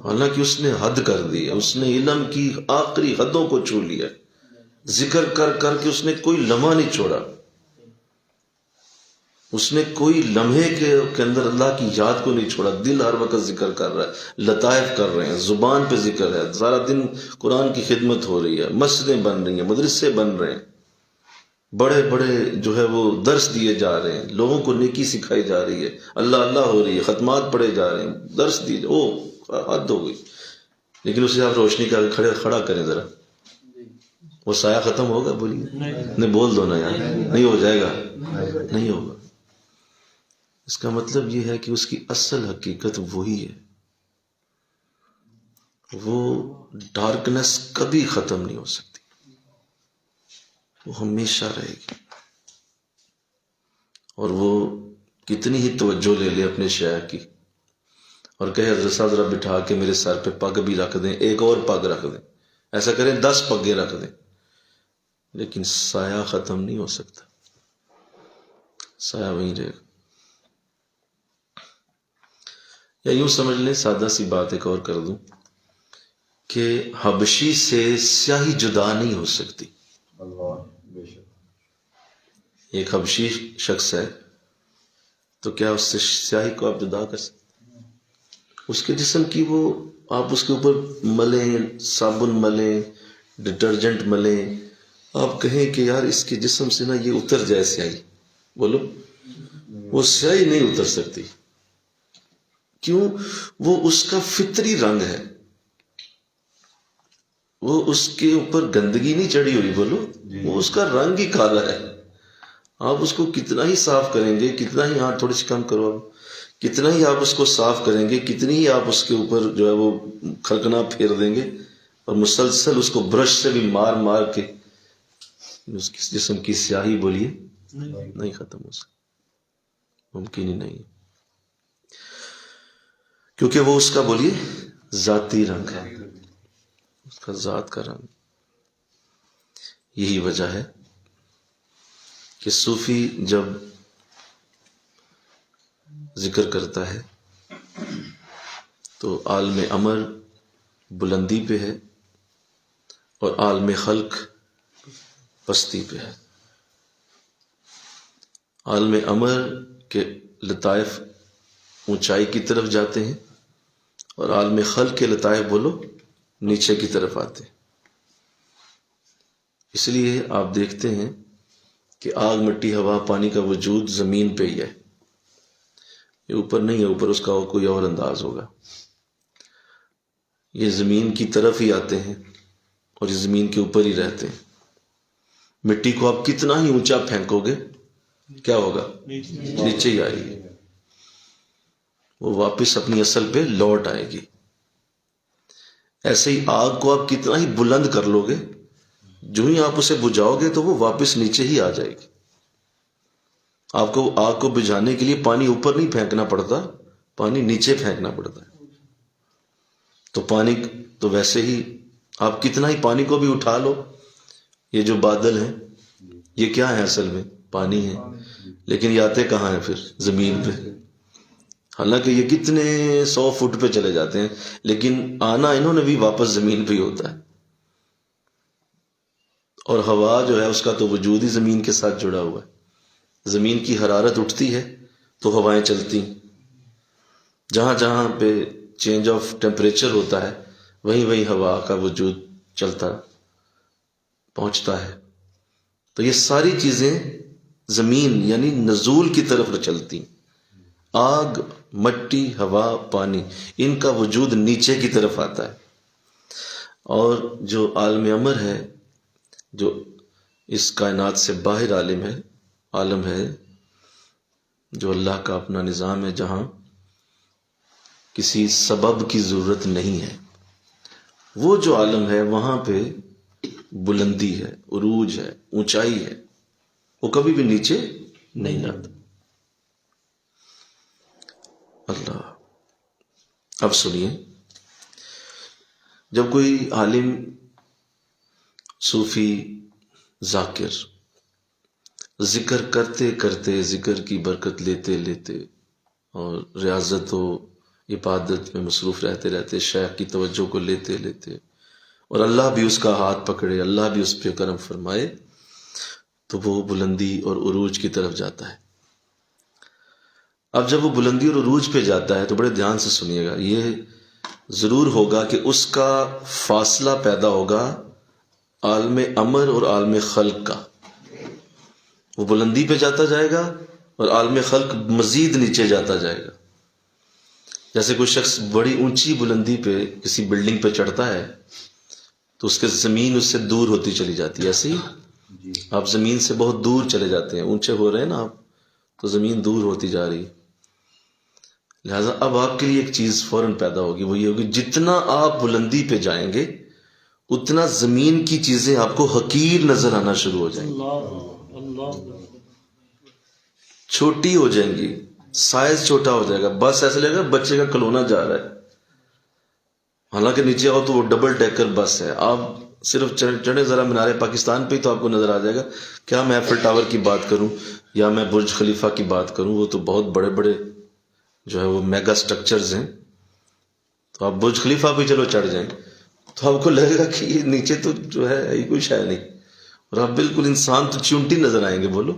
حالانکہ اس نے حد کر دی ہے، اس نے علم کی آخری حدوں کو چھو لیا، ذکر کر کر کے اس نے کوئی لمحہ نہیں چھوڑا. اس نے کوئی لمحے کے اندر اللہ کی یاد کو نہیں چھوڑا. دل ہر وقت ذکر کر رہا ہے، لطائف کر رہے ہیں، زبان پہ ذکر ہے، سارا دن قرآن کی خدمت ہو رہی ہے، مسجدیں بن رہی ہیں، مدرسے بن رہے ہیں، بڑے بڑے جو ہے وہ درس دیے جا رہے ہیں، لوگوں کو نیکی سکھائی جا رہی ہے، اللہ اللہ ہو رہی ہے، ختمات پڑھے جا رہے ہیں، درس دیے، حد ہو گئی. لیکن اسے آپ روشنی کا کھڑا کریں ذرا، وہ سایہ ختم ہوگا؟ بولیے نہیں، بول دو نا یار، نہیں ہو جائے گا، نہیں ہوگا. اس کا مطلب یہ ہے کہ اس کی اصل حقیقت وہی ہے، وہ ڈارکنیس کبھی ختم نہیں ہو سکتی، وہ ہمیشہ رہے گی. اور وہ کتنی ہی توجہ لے لے اپنے شیخ کی، اور کہے حضرت صاحب ذرا بٹھا کے میرے سر پہ پگ بھی رکھ دیں، ایک اور پگ رکھ دیں، ایسا کریں 10 پگیں رکھ دیں، لیکن سایہ ختم نہیں ہو سکتا، سایہ وہیں رہے گا۔ یا یوں سمجھ لیں، سادہ سی بات ایک اور کر دوں کہ حبشی سے سیاہی جدا نہیں ہو سکتی۔ ایک حبشی شخص ہے تو کیا اس سے سیاہی کو آپ جدا کر سکتے؟ اس کے جسم کی وہ آپ اس کے اوپر ملیں، صابن ملیں، ڈٹرجنٹ ملیں، آپ کہیں کہ یار اس کے جسم سے نا یہ اتر جائے سیاہی، بولو وہ سیاہی نہیں اتر سکتی۔ کیوں؟ وہ اس کا فطری رنگ ہے، وہ اس کے اوپر گندگی نہیں چڑھی ہوئی، بولو وہ اس کا رنگ ہی کالا ہے۔ آپ اس کو کتنا ہی صاف کریں گے، کتنا ہی ہاتھ تھوڑی سی کم کرو آپ، کتنا ہی آپ اس کو صاف کریں گے، کتنی ہی آپ اس کے اوپر جو ہے وہ کھڑکنا پھیر دیں گے اور مسلسل اس کو برش سے بھی مار مار کے اس کے جسم کی سیاہی بولیے نہیں ختم ہو سکتی، ممکن ہی نہیں ہے، کیونکہ وہ اس کا بولیے ذاتی رنگ ہے، اس کا ذات کا رنگ۔ یہی وجہ ہے کہ صوفی جب ذکر کرتا ہے تو عالم امر بلندی پہ ہے اور عالم خلق پستی پہ ہے۔ عالم امر کے لطائف اونچائی کی طرف جاتے ہیں اور عالم خلق کے لطائف بولو نیچے کی طرف آتے ہیں۔ اس لیے آپ دیکھتے ہیں کہ آگ، مٹی، ہوا، پانی کا وجود زمین پہ ہی ہے، یہ اوپر نہیں ہے، اوپر اس کا کوئی اور انداز ہوگا، یہ زمین کی طرف ہی آتے ہیں اور یہ زمین کے اوپر ہی رہتے ہیں۔ مٹی کو آپ کتنا ہی اونچا پھینکو گے کیا ہوگا؟ نیچے ہی آئے گی، وہ واپس اپنی اصل پہ لوٹ آئے گی۔ ایسے ہی آگ کو آپ کتنا ہی بلند کر لو گے، جو ہی آپ اسے بجھاؤ گے تو وہ واپس نیچے ہی آ جائے گی۔ آپ کو آگ کو بجھانے کے لیے پانی اوپر نہیں پھینکنا پڑتا، پانی نیچے پھینکنا پڑتا ہے۔ تو پانی تو ویسے ہی آپ کتنا ہی پانی کو بھی اٹھا لو، یہ جو بادل ہیں یہ کیا ہے؟ اصل میں پانی ہے، لیکن یہ آتے کہاں ہیں؟ پھر زمین پہ، حالانکہ یہ کتنے 100 فٹ پہ چلے جاتے ہیں، لیکن آنا انہوں نے بھی واپس زمین پہ ہی ہوتا ہے۔ اور ہوا جو ہے اس کا تو وجود ہی زمین کے ساتھ جڑا ہوا ہے، زمین کی حرارت اٹھتی ہے تو ہوائیں چلتی ہیں، جہاں جہاں پہ چینج آف ٹیمپریچر ہوتا ہے وہیں وہیں ہوا کا وجود چلتا پہنچتا ہے۔ تو یہ ساری چیزیں زمین یعنی نزول کی طرف چلتی، آگ، مٹی، ہوا، پانی، ان کا وجود نیچے کی طرف آتا ہے۔ اور جو عالم امر ہے، جو اس کائنات سے باہر عالم ہے، جو اللہ کا اپنا نظام ہے، جہاں کسی سبب کی ضرورت نہیں ہے، وہ جو عالم ہے وہاں پہ بلندی ہے، عروج ہے، اونچائی ہے، وہ کبھی بھی نیچے نہیں جاتا۔ اللہ، اب سنیے، جب کوئی عالم، صوفی، ذاکر ذکر کرتے کرتے، ذکر کی برکت لیتے لیتے اور ریاضت و عبادت میں مصروف رہتے رہتے، شیخ کی توجہ کو لیتے لیتے، اور اللہ بھی اس کا ہاتھ پکڑے، اللہ بھی اس پہ کرم فرمائے، تو وہ بلندی اور عروج کی طرف جاتا ہے۔ اب جب وہ بلندی اور عروج پہ جاتا ہے تو بڑے دھیان سے سنیے گا، یہ ضرور ہوگا کہ اس کا فاصلہ پیدا ہوگا عالم امر اور عالم خلق کا۔ وہ بلندی پہ جاتا جائے گا اور عالم خلق مزید نیچے جاتا جائے گا۔ جیسے کوئی شخص بڑی اونچی بلندی پہ کسی بلڈنگ پہ چڑھتا ہے تو اس کے زمین اس سے دور ہوتی چلی جاتی ہے، ایسے ہی آپ زمین سے بہت دور چلے جاتے ہیں، اونچے ہو رہے ہیں نا آپ، تو زمین دور ہوتی جا رہی ہے۔ لہٰذا اب آپ کے لیے ایک چیز فوراً پیدا ہوگی، وہ یہ ہوگی جتنا آپ بلندی پہ جائیں گے اتنا زمین کی چیزیں آپ کو حقیر نظر آنا شروع ہو جائیں گی، چھوٹی ہو جائیں گی، سائز چھوٹا ہو جائے گا، بس ایسے لگے گا بچے کا کھلونا جا رہا ہے، حالانکہ نیچے آؤ تو وہ ڈبل ڈیکر بس ہے. آپ صرف چڑھے ذرا مینار پاکستان پہ ہی تو آپ کو نظر آ جائے گا. کیا میں ایفل ٹاور کی بات کروں یا میں برج خلیفہ کی بات کروں، وہ تو بہت بڑے بڑے جو ہے وہ میگا سٹرکچرز ہیں. تو آپ برج خلیفہ پہ چلو چڑھ جائیں تو آپ کو لگے گا کہ یہ نیچے تو جو ہے یہ کوئی شے نہیں، اور آپ بالکل انسان تو چونٹی نظر آئیں گے. بولو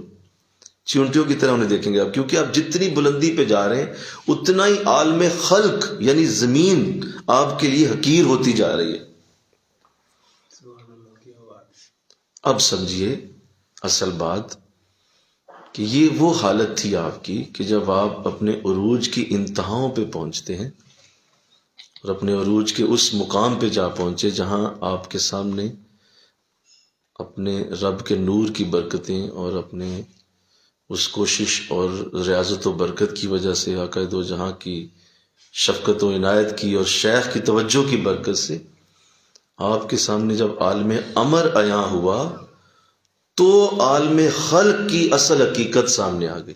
چونٹیوں کی طرح انہیں دیکھیں گے آپ، کیونکہ آپ جتنی بلندی پہ جا رہے ہیں اتنا ہی عالم خلق یعنی زمین آپ کے لیے حقیر ہوتی جا رہی ہے. اب سمجھیے اصل بات کہ یہ وہ حالت تھی آپ کی کہ جب آپ اپنے عروج کی انتہاؤں پہ پہنچتے ہیں اور اپنے عروج کے اس مقام پہ جا پہنچے جہاں آپ کے سامنے اپنے رب کے نور کی برکتیں اور اپنے اس کوشش اور ریاضت و برکت کی وجہ سے آقا دو جہاں کی شفقت و عنایت کی اور شیخ کی توجہ کی برکت سے آپ کے سامنے جب عالم امر عیاں ہوا تو عالم خلق کی اصل حقیقت سامنے آ گئی.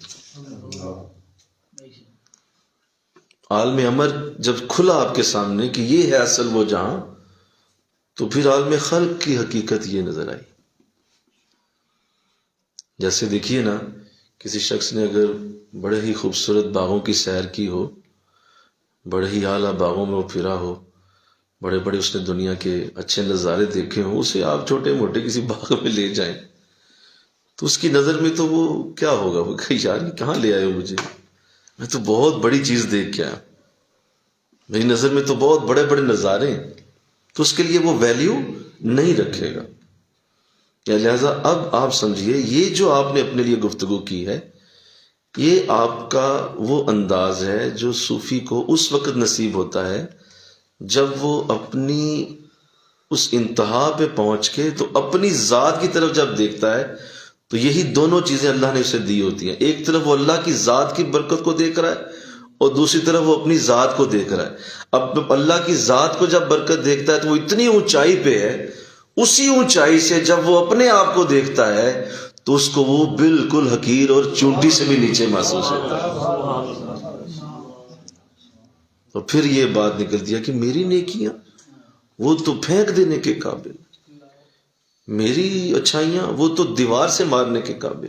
عالم امر جب کھلا آپ کے سامنے کہ یہ ہے اصل وہ جہاں، تو پھر عالم خلق کی حقیقت یہ نظر آئی. جیسے دیکھیے نا، کسی شخص نے اگر بڑے ہی خوبصورت باغوں کی سیر کی ہو، بڑے ہی اعلیٰ باغوں میں وہ پھرا ہو، بڑے بڑے اس نے دنیا کے اچھے نظارے دیکھے ہوں، اسے آپ چھوٹے موٹے کسی باغ میں لے جائیں تو اس کی نظر میں تو وہ کیا ہوگا، وہ کہ یار یہ کہاں لے آئے ہو مجھے، میں تو بہت بڑی چیز دیکھ کے آیا، میری نظر میں تو بہت بڑے بڑے نظارے ہیں، تو اس کے لیے وہ ویلیو نہیں رکھے گا. لہذا اب آپ سمجھیے یہ جو آپ نے اپنے لیے گفتگو کی ہے، یہ آپ کا وہ انداز ہے جو صوفی کو اس وقت نصیب ہوتا ہے جب وہ اپنی اس انتہا پہ پہنچ کے تو اپنی ذات کی طرف جب دیکھتا ہے تو یہی دونوں چیزیں اللہ نے اسے دی ہوتی ہیں. ایک طرف وہ اللہ کی ذات کی برکت کو دیکھ رہا ہے اور دوسری طرف وہ اپنی ذات کو دیکھ رہا ہے. اب اللہ کی ذات کو جب برکت دیکھتا ہے تو وہ اتنی اونچائی پہ ہے، اسی اونچائی سے جب وہ اپنے آپ کو دیکھتا ہے تو اس کو وہ بالکل حقیر اور چونٹی سے بھی نیچے محسوس ہوتا ہے. تو پھر یہ بات نکلتی ہے کہ میری نیکیاں وہ تو پھینک دینے کے قابل، میری اچھائیاں وہ تو دیوار سے مارنے کے قابل.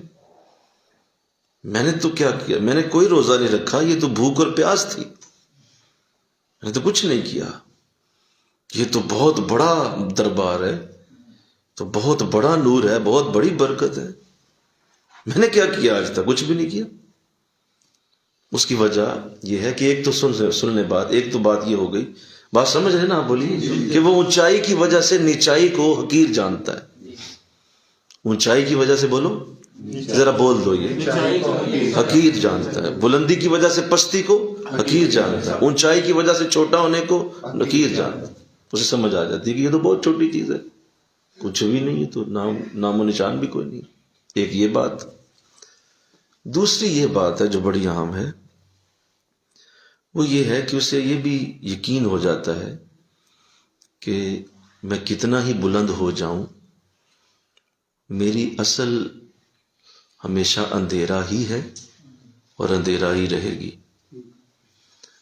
میں نے تو کیا کیا، میں نے کوئی روزہ نہیں رکھا، یہ تو بھوک اور پیاس تھی، میں نے تو کچھ نہیں کیا. یہ تو بہت بڑا دربار ہے، تو بہت بڑا نور ہے، بہت بڑی برکت ہے، میں نے کیا کیا آج تک، کچھ بھی نہیں کیا. اس کی وجہ یہ ہے کہ ایک تو سن لیں بات، ایک تو بات یہ ہو گئی، بات سمجھ رہے نا آپ، بولیے کہ وہ اونچائی کی وجہ سے نیچائی کو حقیر جانتا ہے. اونچائی کی وجہ سے، بولو ذرا بول دو، یہ حقیر جانتا ہے. بلندی کی وجہ سے پستی کو حقیر جانتا ہے، اونچائی کی وجہ سے چھوٹا ہونے کو حقیر جانتا ہے. اسے سمجھ آ جاتی ہے کہ یہ تو بہت چھوٹی چیز ہے، کچھ بھی نہیں ہے، تو نام و نشان بھی کوئی نہیں. ایک یہ بات. دوسری یہ بات ہے جو بڑی عام ہے، وہ یہ ہے کہ اسے یہ بھی یقین ہو جاتا ہے کہ میں کتنا ہی بلند ہو جاؤں، میری اصل ہمیشہ اندھیرا ہی ہے اور اندھیرا ہی رہے گی.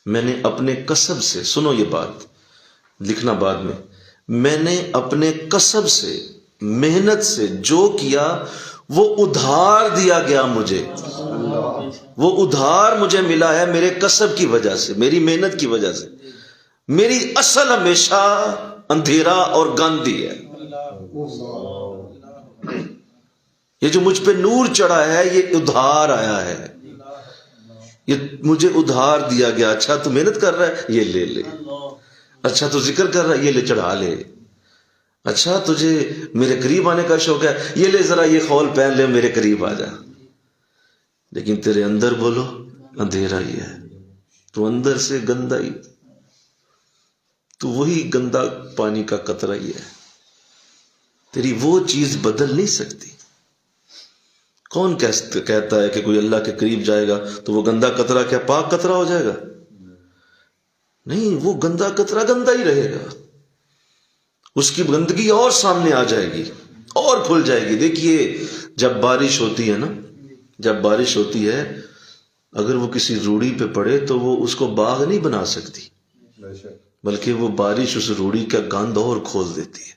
میں نے اپنے کسب سے، سنو یہ بات لکھنا بعد میں نے اپنے کسب سے، محنت سے جو کیا وہ ادھار دیا گیا مجھے، وہ ادھار مجھے ملا ہے میرے کسب کی وجہ سے، میری محنت کی وجہ سے. میری اصل ہمیشہ اندھیرا اور گاندھی ہے. یہ جو مجھ پہ نور چڑھا ہے یہ ادھار آیا ہے، یہ مجھے ادھار دیا گیا. اچھا تو محنت کر رہا ہے، یہ لے لے. اچھا تو ذکر کر رہا ہے، یہ لے چڑھا لے. اچھا تجھے میرے قریب آنے کا شوق ہے، یہ لے ذرا یہ خول پہن لے، میرے قریب آ جا. لیکن تیرے اندر بولو اندھیرا ہی ہے، تو اندر سے گندا ہی، تو وہی گندا پانی کا قطرہ ہی ہے. تیری وہ چیز بدل نہیں سکتی. کون کہتا ہے کہ کوئی اللہ کے قریب جائے گا تو وہ گندا قطرہ کیا پاک قطرہ ہو جائے گا؟ نہیں، وہ گندا قطرہ گندا ہی رہے گا. اس کی گندگی اور سامنے آ جائے گی اور کھل جائے گی. دیکھیے جب بارش ہوتی ہے نا، جب بارش ہوتی ہے اگر وہ کسی روڑی پہ پڑے تو وہ اس کو باغ نہیں بنا سکتی، بلکہ وہ بارش اس روڑی کا گند اور کھول دیتی ہے،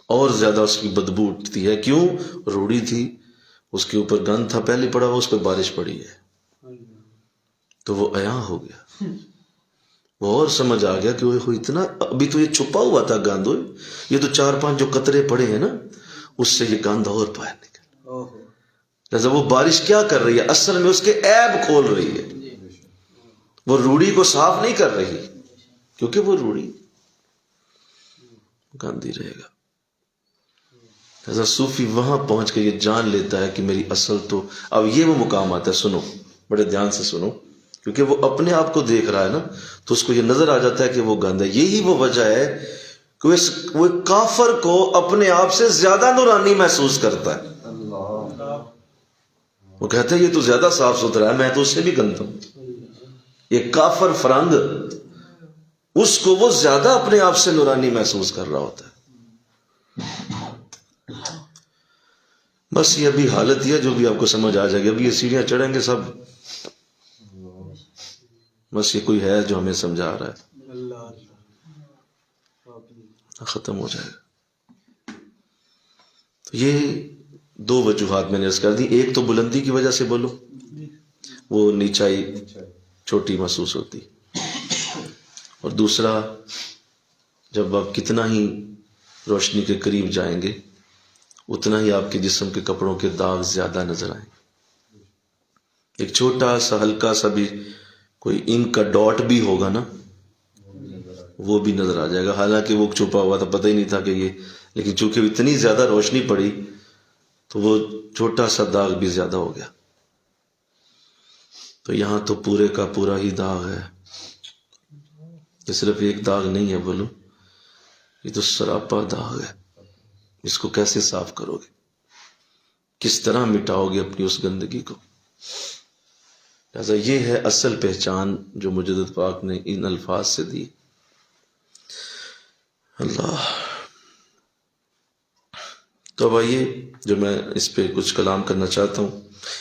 اور زیادہ اس کی بدبو اٹھتی ہے۔ کیوں؟ روڑی تھی، اس کے اوپر گند تھا پہلے پڑا ہوا، اس پہ بارش پڑی ہے تو وہ عیاں ہو گیا، وہ اور سمجھ آ گیا کہ وہ اتنا، ابھی تو یہ چھپا ہوا تھا گند، یہ تو 4-5 جو قطرے پڑے ہیں نا اس سے یہ گند اور باہر نکل، لہذا وہ بارش کیا کر رہی ہے؟ اصل میں اس کے عیب کھول رہی ہے، وہ روڑی کو صاف نہیں کر رہی، کیونکہ وہ روڑی گند ہی رہے گا۔ لہذا صوفی وہاں پہنچ کے یہ جان لیتا ہے کہ میری اصل تو، اب یہ وہ مقام آتا ہے، سنو بڑے دھیان سے سنو، کیونکہ وہ اپنے آپ کو دیکھ رہا ہے نا، تو اس کو یہ نظر آ جاتا ہے کہ وہ گند ہے۔ یہی وہ وجہ ہے کہ وہ کافر کو اپنے آپ سے زیادہ نورانی محسوس کرتا ہے، وہ کہتا ہے یہ تو زیادہ صاف ستھرا ہے، میں تو اس سے بھی گندا ہوں۔ یہ کافر فرنگ، اس کو وہ زیادہ اپنے آپ سے نورانی محسوس کر رہا ہوتا ہے۔ بس یہ ابھی حالت یہ جو بھی آپ کو سمجھ آ جائے گی، ابھی یہ سیڑھیاں چڑھیں گے سب، بس یہ کوئی ہے جو ہمیں سمجھا رہا ہے، ختم ہو جائے گا۔ تو یہ 2 وجوہات میں نے عرض کر دی، ایک تو بلندی کی وجہ سے بولو، وہ نیچائی چھوٹی محسوس ہوتی، اور دوسرا جب آپ کتنا ہی روشنی کے قریب جائیں گے اتنا ہی آپ کے جسم کے کپڑوں کے داغ زیادہ نظر آئیں گے۔ ایک چھوٹا سا ہلکا سا بھی کوئی انک کا ڈاٹ بھی ہوگا نا، وہ بھی نظر آ جائے گا، حالانکہ وہ چھپا ہوا تھا، پتہ ہی نہیں تھا کہ یہ، لیکن چونکہ اتنی زیادہ روشنی پڑی تو وہ چھوٹا سا داغ بھی زیادہ ہو گیا۔ تو یہاں تو پورے کا پورا ہی داغ ہے، یہ صرف ایک داغ نہیں ہے، بولو یہ تو سراپا داغ ہے۔ اس کو کیسے صاف کرو گے؟ کس طرح مٹاؤ گے اپنی اس گندگی کو؟ لہذا یہ ہے اصل پہچان جو مجدد پاک نے ان الفاظ سے دی۔ اللہ، تو اب آئیے جو میں اس پہ کچھ کلام کرنا چاہتا ہوں۔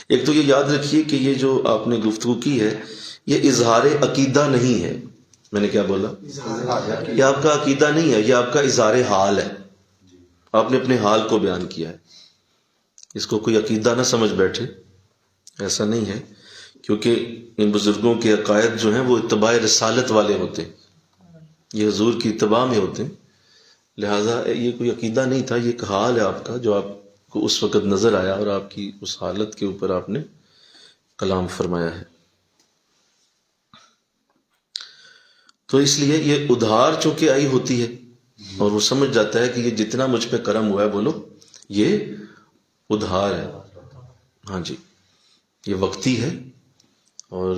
ایک تو یہ یاد رکھیے کہ یہ جو آپ نے گفتگو کی ہے یہ اظہار عقیدہ نہیں ہے، میں نے کیا بولا؟ یہ آپ کا عقیدہ نہیں ہے، یہ آپ کا اظہار حال ہے، آپ نے اپنے حال کو بیان کیا ہے۔ اس کو کوئی عقیدہ نہ سمجھ بیٹھے، ایسا نہیں ہے، کیونکہ ان بزرگوں کے عقائد جو ہیں وہ اتباع رسالت والے ہوتے ہیں، یہ حضور کی اتباع میں ہوتے ہیں، لہٰذا یہ کوئی عقیدہ نہیں تھا، یہ ایک حال ہے آپ کا جو آپ کو اس وقت نظر آیا اور آپ کی اس حالت کے اوپر آپ نے کلام فرمایا ہے۔ تو اس لیے یہ ادھار چونکہ آئی ہوتی ہے اور وہ سمجھ جاتا ہے کہ یہ جتنا مجھ پہ کرم ہوا ہے، بولو یہ ادھار ہے، ہاں جی یہ وقتی ہے، اور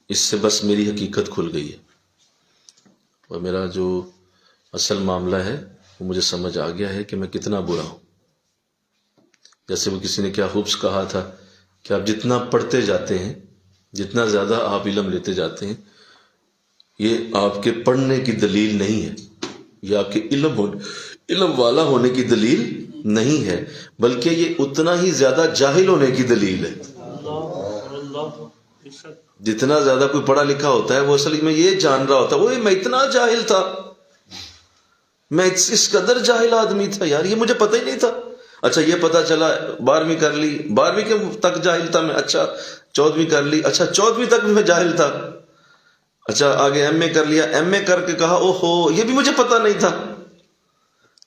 اس سے بس میری حقیقت کھل گئی ہے، اور میرا جو اصل معاملہ ہے وہ مجھے سمجھ آ گیا ہے کہ میں کتنا برا ہوں۔ جیسے وہ کسی نے کیا خوب کہا تھا کہ آپ جتنا پڑھتے جاتے ہیں، جتنا زیادہ آپ علم لیتے جاتے ہیں، یہ آپ کے پڑھنے کی دلیل نہیں ہے، یہ آپ کے علم والا ہونے کی دلیل نہیں ہے، بلکہ یہ اتنا ہی زیادہ جاہل ہونے کی دلیل ہے۔ جتنا زیادہ کوئی پڑھا لکھا ہوتا ہے وہ اصل میں یہ جان رہا ہوتا ہے، وہ میں اتنا جاہل تھا، میں اس قدر جاہل آدمی تھا، یار یہ مجھے پتہ ہی نہیں تھا۔ اچھا یہ پتہ چلا 12ویں کر لی، 12ویں کے تک جاہل تھا میں، اچھا 14ویں کر لی، اچھا 14ویں تک بھی میں جاہل تھا، اچھا آگے ایم اے کر لیا، ایم اے کر کے کہا او ہو یہ بھی مجھے پتہ نہیں تھا۔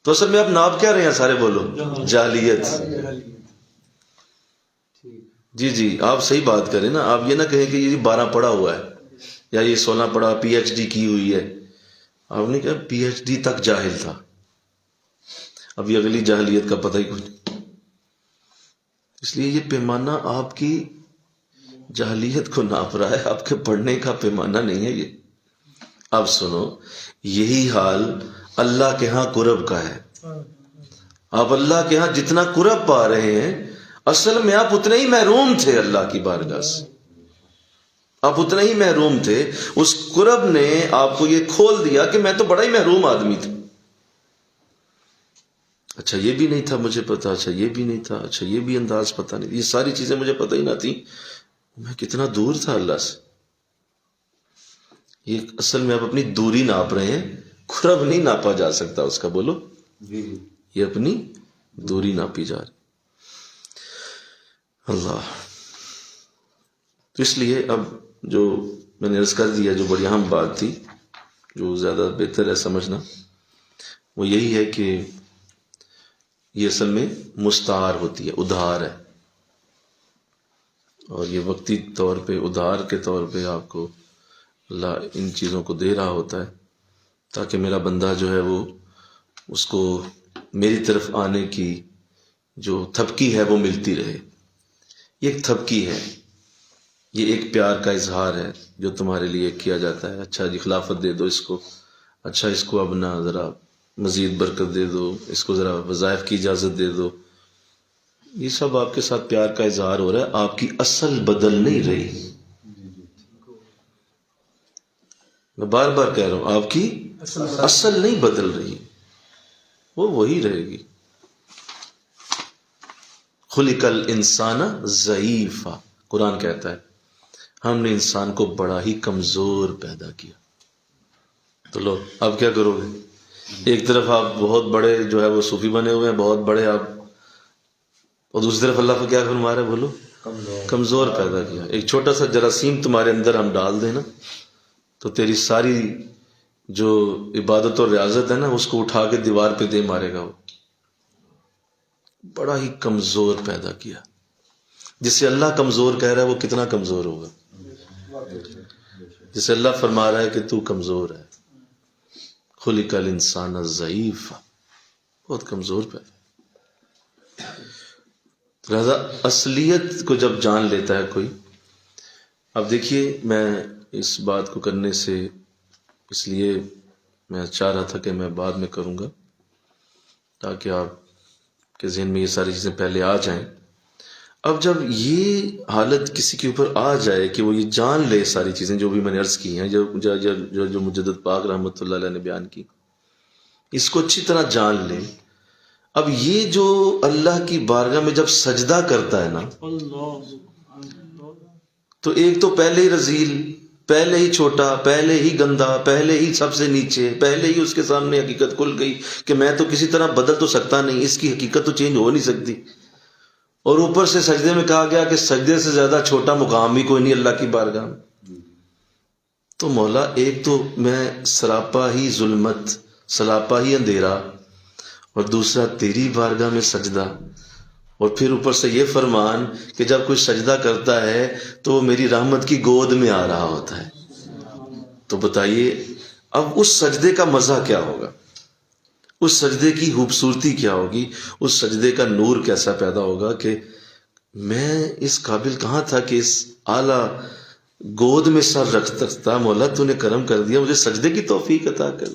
تو اصل میں آپ ناپ کیا رہے ہیں سارے؟ بولو جاہلیت۔ جی جی آپ صحیح بات کریں نا، آپ یہ نہ کہیں کہ یہ 12 پڑھا ہوا ہے یا یہ 16 پڑھا پی ایچ ڈی کی ہوئی ہے، آپ نے کہا پی ایچ ڈی تک جاہل تھا، ابھی اگلی جاہلیت کا پتہ ہی کچھ نہیں۔ اس لیے یہ پیمانہ آپ کی جاہلیت کو ناپ رہا ہے، آپ کے پڑھنے کا پیمانہ نہیں ہے یہ۔ اب سنو، یہی حال اللہ کے ہاں قرب کا ہے۔ آپ اللہ کے ہاں جتنا قرب پا رہے ہیں، اصل میں آپ اتنے ہی محروم تھے اللہ کی بارگاہ سے، آپ اتنے ہی محروم تھے۔ اس قرب نے آپ کو یہ کھول دیا کہ میں تو بڑا ہی محروم آدمی تھا، اچھا یہ بھی نہیں تھا مجھے پتا، اچھا یہ بھی نہیں تھا، اچھا یہ بھی انداز پتہ نہیں، یہ ساری چیزیں مجھے پتہ ہی نہ تھی، میں کتنا دور تھا اللہ سے. یہ اصل میں آپ اپنی دوری ناپ رہے ہیں، قرب نہیں ناپا جا سکتا اس کا. بولو، یہ اپنی دوری ناپی جا رہی. اللہ. تو اس لیے اب جو میں نے عرض کر دیا، جو بڑی اہم بات تھی، جو زیادہ بہتر ہے سمجھنا، وہ یہی ہے کہ یہ اصل میں مستعار ہوتی ہے، ادھار ہے، اور یہ وقتی طور پہ ادھار کے طور پہ آپ کو اللہ ان چیزوں کو دے رہا ہوتا ہے تاکہ میرا بندہ جو ہے وہ اس کو میری طرف آنے کی جو تھپکی ہے وہ ملتی رہے. یہ ایک تھپکی ہے، یہ ایک پیار کا اظہار ہے جو تمہارے لیے کیا جاتا ہے. اچھا جی خلافت دے دو اس کو، اچھا اس کو اب نہ ذرا مزید برکت دے دو، اس کو ذرا وظائف کی اجازت دے دو. یہ سب آپ کے ساتھ پیار کا اظہار ہو رہا ہے، آپ کی اصل بدل نہیں رہی. میں بار بار کہہ رہا ہوں، آپ کی اصل نہیں بدل رہی، وہ وہی رہے گی. خلق الانسان ضعیفا، قرآن کہتا ہے ہم نے انسان کو بڑا ہی کمزور پیدا کیا. تو لو اب کیا کرو گے؟ ایک طرف آپ بہت بڑے جو ہے وہ صوفی بنے ہوئے ہیں، بہت بڑے آپ، اور دوسری طرف اللہ کو کیا فرما رہے ہیں؟ بولو، کمزور پیدا کیا. ایک چھوٹا سا جراثیم تمہارے اندر ہم ڈال دیں نا، تو تیری ساری جو عبادت اور ریاضت ہے نا اس کو اٹھا کے دیوار پہ دے مارے گا. وہ بڑا ہی کمزور پیدا کیا. جسے اللہ کمزور کہہ رہا ہے وہ کتنا کمزور ہوگا؟ جسے اللہ فرما رہا ہے کہ تو کمزور ہے. خلق الانسان ضعیفا، بہت کمزور پیدا. لہذا اصلیت کو جب جان لیتا ہے کوئی، اب دیکھیے میں اس بات کو کرنے سے اس لیے میں چاہ رہا تھا کہ میں بعد میں کروں گا تاکہ آپ کے ذہن میں یہ ساری چیزیں پہلے آ جائیں. اب جب یہ حالت کسی کے اوپر آ جائے کہ وہ یہ جان لے ساری چیزیں جو بھی میں نے عرض کی ہیں، جو مجدد پاک رحمۃ اللہ علیہ نے بیان کی، اس کو اچھی طرح جان لے. اب یہ جو اللہ کی بارگاہ میں جب سجدہ کرتا ہے نا، تو ایک تو پہلے ہی رذیل، پہلے ہی چھوٹا، پہلے ہی گندا، پہلے ہی سب سے نیچے، پہلے ہی اس کے سامنے حقیقت کھل گئی کہ میں تو کسی طرح بدل تو سکتا نہیں، اس کی حقیقت تو چینج ہو نہیں سکتی. اور اوپر سے سجدے میں کہا گیا کہ سجدے سے زیادہ چھوٹا مقام بھی کوئی نہیں اللہ کی بارگاہ میں. تو مولا ایک تو میں سراپا ہی ظلمت، سراپا ہی اندھیرا، اور دوسرا تیری بارگاہ میں سجدہ، اور پھر اوپر سے یہ فرمان کہ جب کوئی سجدہ کرتا ہے تو وہ میری رحمت کی گود میں آ رہا ہوتا ہے. تو بتائیے اب اس سجدے کا مزہ کیا ہوگا، اس سجدے کی خوبصورتی کیا ہوگی، اس سجدے کا نور کیسا پیدا ہوگا کہ میں اس قابل کہاں تھا کہ اس اعلیٰ گود میں سر رکھ سکتا. مولا تو نے کرم کر دیا، مجھے سجدے کی توفیق عطا کر.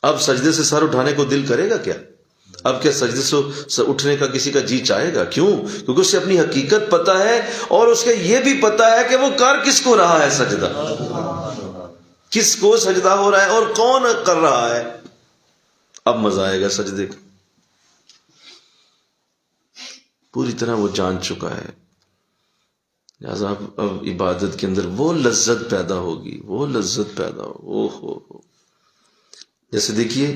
اب سجدے سے سر اٹھانے کو دل کرے گا کیا؟ اب کیا سجدے سے اٹھنے کا کسی کا جی چاہے گا؟ کیوں؟ کیونکہ اسے اپنی حقیقت پتہ ہے، اور اس کے یہ بھی پتہ ہے کہ وہ کر کس کو رہا ہے سجدہ، کس کو سجدہ ہو رہا ہے اور کون کر رہا ہے. اب مزہ آئے گا سجدے کا. پوری طرح وہ جان چکا ہے. لہٰذا اب عبادت کے اندر وہ لذت پیدا ہوگی، وہ لذت پیدا ہو. جیسے دیکھیے،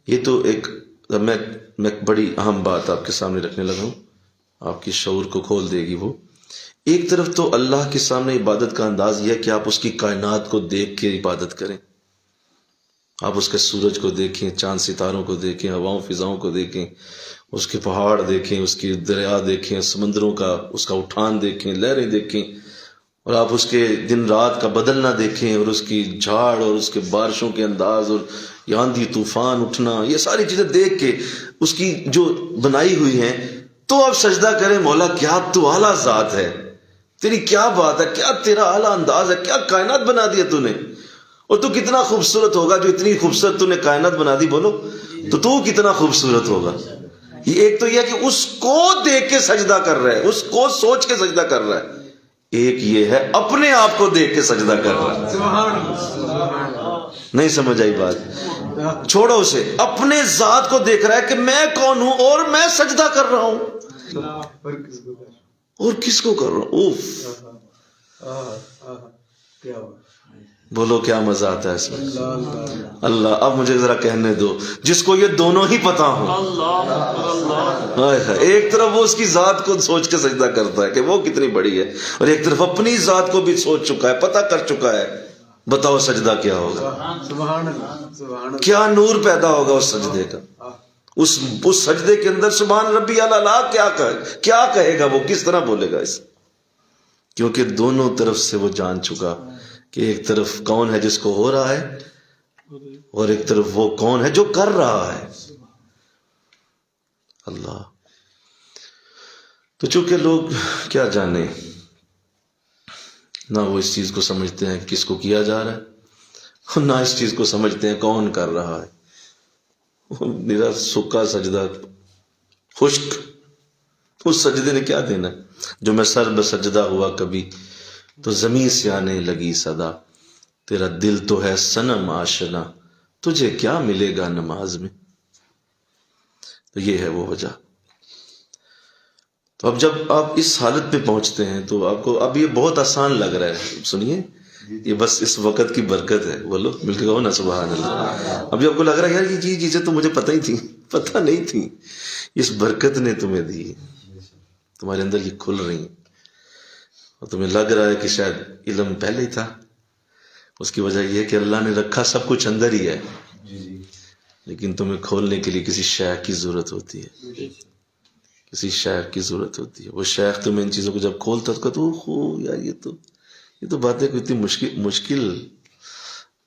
یہ تو ایک میں بڑی اہم بات آپ کے سامنے رکھنے لگا ہوں، آپ کی شعور کو کھول دے گی. وہ ایک طرف تو اللہ کے سامنے عبادت کا انداز یہ ہے کہ آپ اس کی کائنات کو دیکھ کے عبادت کریں. آپ اس کے سورج کو دیکھیں، چاند ستاروں کو دیکھیں، ہواؤں فضاؤں کو دیکھیں، اس کے پہاڑ دیکھیں، اس کی دریا دیکھیں، سمندروں کا اس کا اٹھان دیکھیں، لہریں دیکھیں، اور آپ اس کے دن رات کا بدلنا دیکھیں، اور اس کی جھاڑ اور اس کے بارشوں کے انداز، اور آندھی طوفان اٹھنا، یہ ساری چیزیں دیکھ کے اس کی جو بنائی ہوئی ہیں، تو آپ سجدہ کریں. مولا کیا تو اعلیٰ ذات ہے، تیری کیا بات ہے، کیا تیرا اعلیٰ انداز ہے، کیا کائنات بنا دیا تو نے، اور تو کتنا خوبصورت ہوگا. جو اتنی خوبصورت تو نے کائنات بنا دی، بولو تو کتنا خوبصورت ہوگا. یہ ایک تو یہ کہ اس کو دیکھ کے سجدہ کر رہا ہے، اس کو سوچ کے سجدہ کر رہا ہے. ایک یہ ہے اپنے آپ کو دیکھ کے سجدہ کر رہا ہے. نہیں سمجھ آئی بات؟ چھوڑو اسے، اپنے ذات کو دیکھ رہا ہے کہ میں کون ہوں اور میں سجدہ کر رہا ہوں. اور کس کو کر رہا ہوں؟ اوف، بولو کیا مزہ آتا ہے اس میں. اللہ، اب مجھے ذرا کہنے دو جس کو یہ دونوں ہی پتا ہوں. ایک طرف وہ اس کی ذات کو سوچ کے سجدہ کرتا ہے کہ وہ کتنی بڑی ہے، اور ایک طرف اپنی ذات کو بھی سوچ چکا ہے، پتہ کر چکا ہے. بتاؤ سجدہ کیا ہوگا؟ کیا نور پیدا ہوگا اس سجدے کا. اس سجدے کے اندر سبحان ربی الاعلیٰ کیا کہے گا، وہ کس طرح بولے گا اس، کیونکہ دونوں طرف سے وہ جان چکا کہ ایک طرف کون ہے جس کو ہو رہا ہے، اور ایک طرف وہ کون ہے جو کر رہا ہے. اللہ. تو چونکہ لوگ کیا جانے، نہ وہ اس چیز کو سمجھتے ہیں کس کو کیا جا رہا ہے، نہ اس چیز کو سمجھتے ہیں کون کر رہا ہے. میرا سکا سجدہ، خشک، اس سجدے نے کیا دینا. جو میں سر بسجدہ ہوا کبھی تو زمین سے آنے لگی صدا، تیرا دل تو ہے صنم آشنا، تجھے کیا ملے گا نماز میں. تو یہ ہے وہ وجہ. تو اب جب آپ اس حالت پہ پہنچتے ہیں تو آپ کو اب یہ بہت آسان لگ رہا ہے. سنیے، یہ بس اس وقت کی برکت ہے. بولو مل کے کہو نا سبحان اللہ. ابھی آپ کو لگ رہا ہے یار یہ چیزیں تو مجھے پتہ ہی تھی، پتہ نہیں تھی، اس برکت نے تمہیں دی، تمہارے اندر یہ کھل رہی ہیں، اور تمہیں لگ رہا ہے کہ شاید علم پہلے ہی تھا. اس کی وجہ یہ ہے کہ اللہ نے رکھا سب کچھ اندر ہی ہے، لیکن تمہیں کھولنے کے لیے کسی شیخ کی ضرورت ہوتی ہے، کسی شیخ کی ضرورت ہوتی ہے. وہ شیخ تمہیں ان چیزوں کو جب کھولتا تو کہتا یار یہ تو باتیں کوئی اتنی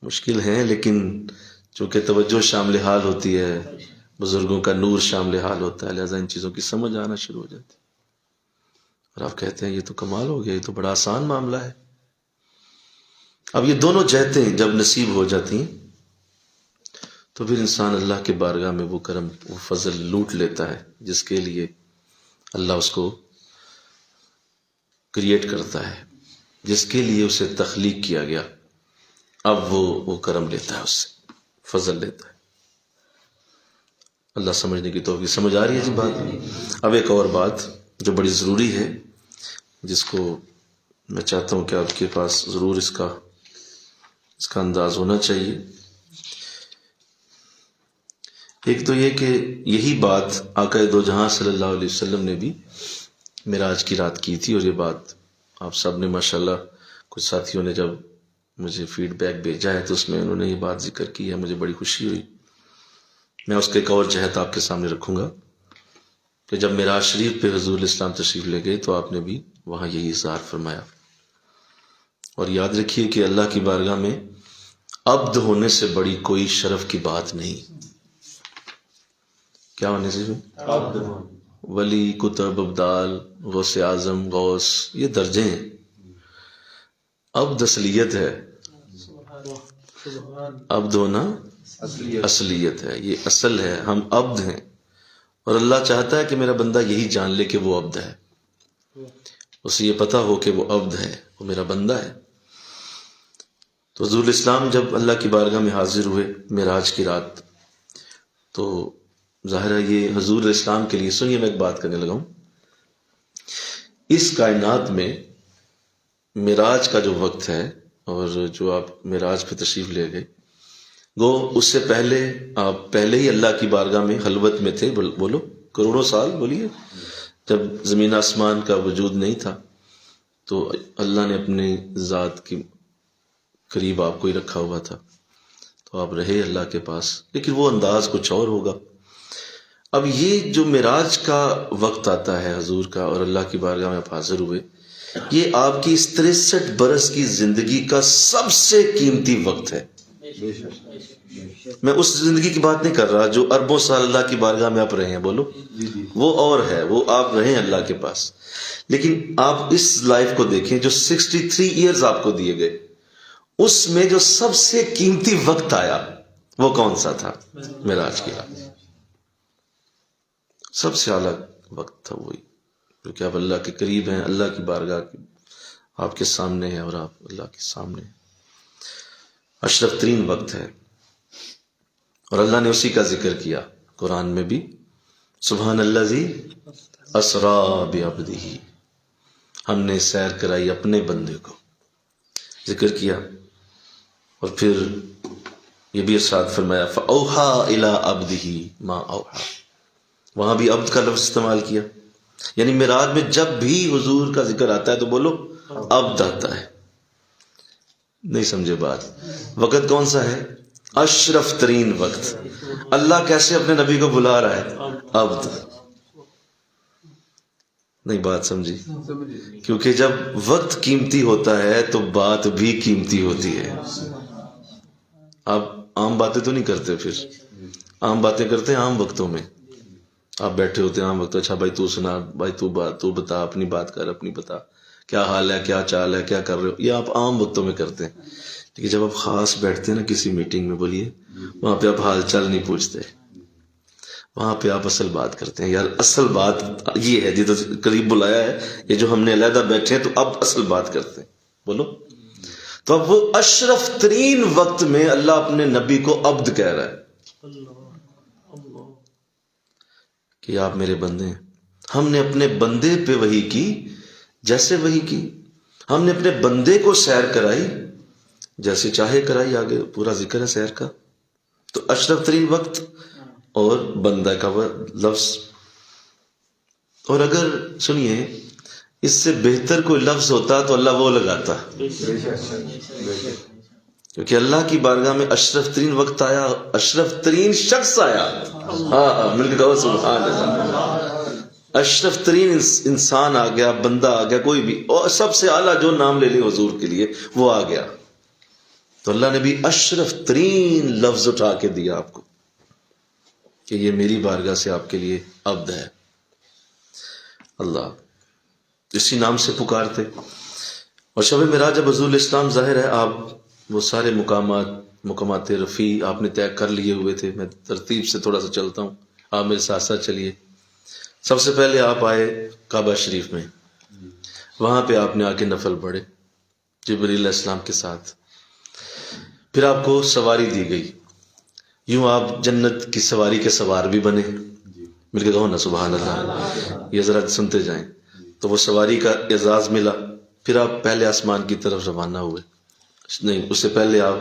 مشکل ہیں، لیکن چونکہ توجہ شامل حال ہوتی ہے، بزرگوں کا نور شامل حال ہوتا ہے، لہذا ان چیزوں کی سمجھ آنا شروع ہو جاتی ہے. اور آپ کہتے ہیں یہ تو کمال ہو گیا، یہ تو بڑا آسان معاملہ ہے. اب یہ دونوں جہتیں جب نصیب ہو جاتی ہیں تو پھر انسان اللہ کے بارگاہ میں وہ کرم، وہ فضل لوٹ لیتا ہے جس کے لیے اللہ اس کو کریٹ کرتا ہے، جس کے لیے اسے تخلیق کیا گیا. اب وہ کرم لیتا ہے، اس سے فضل لیتا ہے. اللہ سمجھنے کی توفیق. سمجھ آ رہی ہے جی بات؟ اب ایک اور بات جو بڑی ضروری ہے، جس کو میں چاہتا ہوں کہ آپ کے پاس ضرور اس کا انداز ہونا چاہیے. ایک تو یہ کہ یہی بات آقا دو جہاں صلی اللہ علیہ وسلم نے بھی معراج کی رات کی تھی، اور یہ بات آپ سب نے ماشاءاللہ، کچھ ساتھیوں نے جب مجھے فیڈ بیک بھیجا ہے تو اس میں انہوں نے یہ بات ذکر کی ہے، مجھے بڑی خوشی ہوئی. میں اس کا ایک اور جہت آپ کے سامنے رکھوں گا کہ جب معراج شریف پہ حضور اسلام تشریف لے گئے تو آپ نے بھی وہاں یہی اظہار فرمایا. اور یاد رکھیے کہ اللہ کی بارگاہ میں عبد ہونے سے بڑی کوئی شرف کی بات نہیں. کیا ہونے سے؟ عبد. ولی، کتب، ابدال، غوث اعظم، غوث، یہ درجے ہیں. عبد اصلیت ہے، عبد ہونا اصلیت ہے، یہ اصل ہے. ہم عبد ہیں، اور اللہ چاہتا ہے کہ میرا بندہ یہی جان لے کہ وہ عبد ہے، اسے یہ پتہ ہو کہ وہ عبد ہے، وہ میرا بندہ ہے. تو حضور اسلام جب اللہ کی بارگاہ میں حاضر ہوئے معراج کی رات، تو ظاہر ہے یہ حضور اسلام کے لیے، سنیے میں ایک بات کرنے لگا ہوں، اس کائنات میں معراج کا جو وقت ہے اور جو آپ معراج پہ تشریف لے گئے، گو اس سے پہلے آپ پہلے ہی اللہ کی بارگاہ میں خلوت میں تھے. بولو کروڑوں سال، بولیے. جب زمین آسمان کا وجود نہیں تھا تو اللہ نے اپنے ذات کی قریب آپ کو ہی رکھا ہوا تھا، تو آپ رہے اللہ کے پاس، لیکن وہ انداز کچھ اور ہوگا. اب یہ جو معراج کا وقت آتا ہے حضور کا، اور اللہ کی بارگاہ میں آپ حاضر ہوئے، یہ آپ کی اس 63 برس کی زندگی کا سب سے قیمتی وقت ہے. میں اس زندگی کی بات نہیں کر رہا جو اربوں سال اللہ کی بارگاہ میں آپ رہے ہیں، بولو وہ اور ہے، وہ آپ رہے ہیں اللہ کے پاس. لیکن آپ اس لائف کو دیکھیں جو 63 ایئرز آپ کو دیے گئے، اس میں جو سب سے قیمتی وقت آیا وہ کون سا تھا؟ معراج کی رات. سب سے اعلیٰ وقت تھا وہی، کیونکہ آپ اللہ کے قریب ہیں، اللہ کی بارگاہ آپ کے سامنے ہے، اور آپ اللہ کے سامنے ہیں. اشرف ترین وقت ہے، اور اللہ نے اسی کا ذکر کیا قرآن میں بھی، سبحان الذی اسریٰ بعبدہ. ہم نے سیر کرائی اپنے بندے کو، ذکر کیا، اور پھر یہ بھی ارشاد فرمایا فَأَوْحَىٰ إِلَىٰ عَبْدِهِ مَا أَوْحَىٰ، وہاں بھی عبد کا لفظ استعمال کیا، یعنی معراج میں جب بھی حضور کا ذکر آتا ہے تو بولو عبد آتا ہے۔ نہیں سمجھے بات؟ وقت کون سا ہے؟ اشرف ترین وقت۔ اللہ کیسے اپنے نبی کو بلا رہا ہے؟ عبد۔ نہیں بات سمجھی؟ کیونکہ جب وقت قیمتی ہوتا ہے تو بات بھی قیمتی ہوتی ہے۔ آپ عام باتیں تو نہیں کرتے، پھر عام باتیں کرتے ہیں عام وقتوں میں، آپ بیٹھے ہوتے ہیں عام وقت، اچھا بھائی تو سنا، بھائی تو بتا، اپنی بات کر، اپنی بتا، کیا حال ہے، کیا چال ہے، کیا کر رہے ہو، یہ آپ عام وقتوں میں کرتے ہیں۔ لیکن جب آپ خاص بیٹھتے ہیں نا کسی میٹنگ میں، بولیے، وہاں پہ آپ حال چال نہیں پوچھتے، وہاں پہ آپ اصل بات کرتے ہیں۔ یار اصل بات یہ ہے، جی تو قریب بلایا ہے، یہ جو ہم نے علیحدہ بیٹھے ہیں تو اب اصل بات کرتے ہیں، بولو۔ تو اب وہ اشرف ترین وقت میں اللہ اپنے نبی کو عبد کہہ رہا ہے کہ آپ میرے بندے ہیں۔ ہم نے اپنے بندے پہ وحی کی جیسے وحی کی، ہم نے اپنے بندے کو سیر کرائی جیسے چاہے کرائی، آگے پورا ذکر ہے سیر کا۔ تو اشرف ترین وقت اور بندہ کا وہ لفظ، اور اگر سنیے اس سے بہتر کوئی لفظ ہوتا تو اللہ وہ لگاتا، کیونکہ اللہ کی بارگاہ میں اشرف ترین وقت آیا، اشرف ترین شخص آیا۔ ہاں مل کے کہو سبحان اللہ۔ اشرف ترین انسان آ گیا، بندہ آ گیا، کوئی بھی، اور سب سے اعلیٰ جو نام لے لے حضور کے لیے وہ آ گیا۔ تو اللہ نے بھی اشرف ترین لفظ اٹھا کے دیا آپ کو کہ یہ میری بارگاہ سے آپ کے لیے عبد ہے۔ اللہ اسی نام سے پکارتے۔ اور شب معراج جب حضور الاسلام ظاہر ہے، آپ وہ سارے مقامات رفیع آپ نے طے کر لیے ہوئے تھے۔ میں ترتیب سے تھوڑا سا چلتا ہوں، آپ میرے ساتھ ساتھ چلیے۔ سب سے پہلے آپ آئے کعبہ شریف میں، وہاں پہ آپ نے آ کے نفل پڑھے جبریل علیہ السلام کے ساتھ۔ پھر آپ کو سواری دی گئی، یوں آپ جنت کی سواری کے سوار بھی بنے۔ مل کے کہو نا سبحان اللہ۔ یہ ذرا سنتے جائیں۔ تو وہ سواری کا اعزاز ملا۔ پھر آپ پہلے آسمان کی طرف روانہ ہوئے، نہیں اس سے پہلے آپ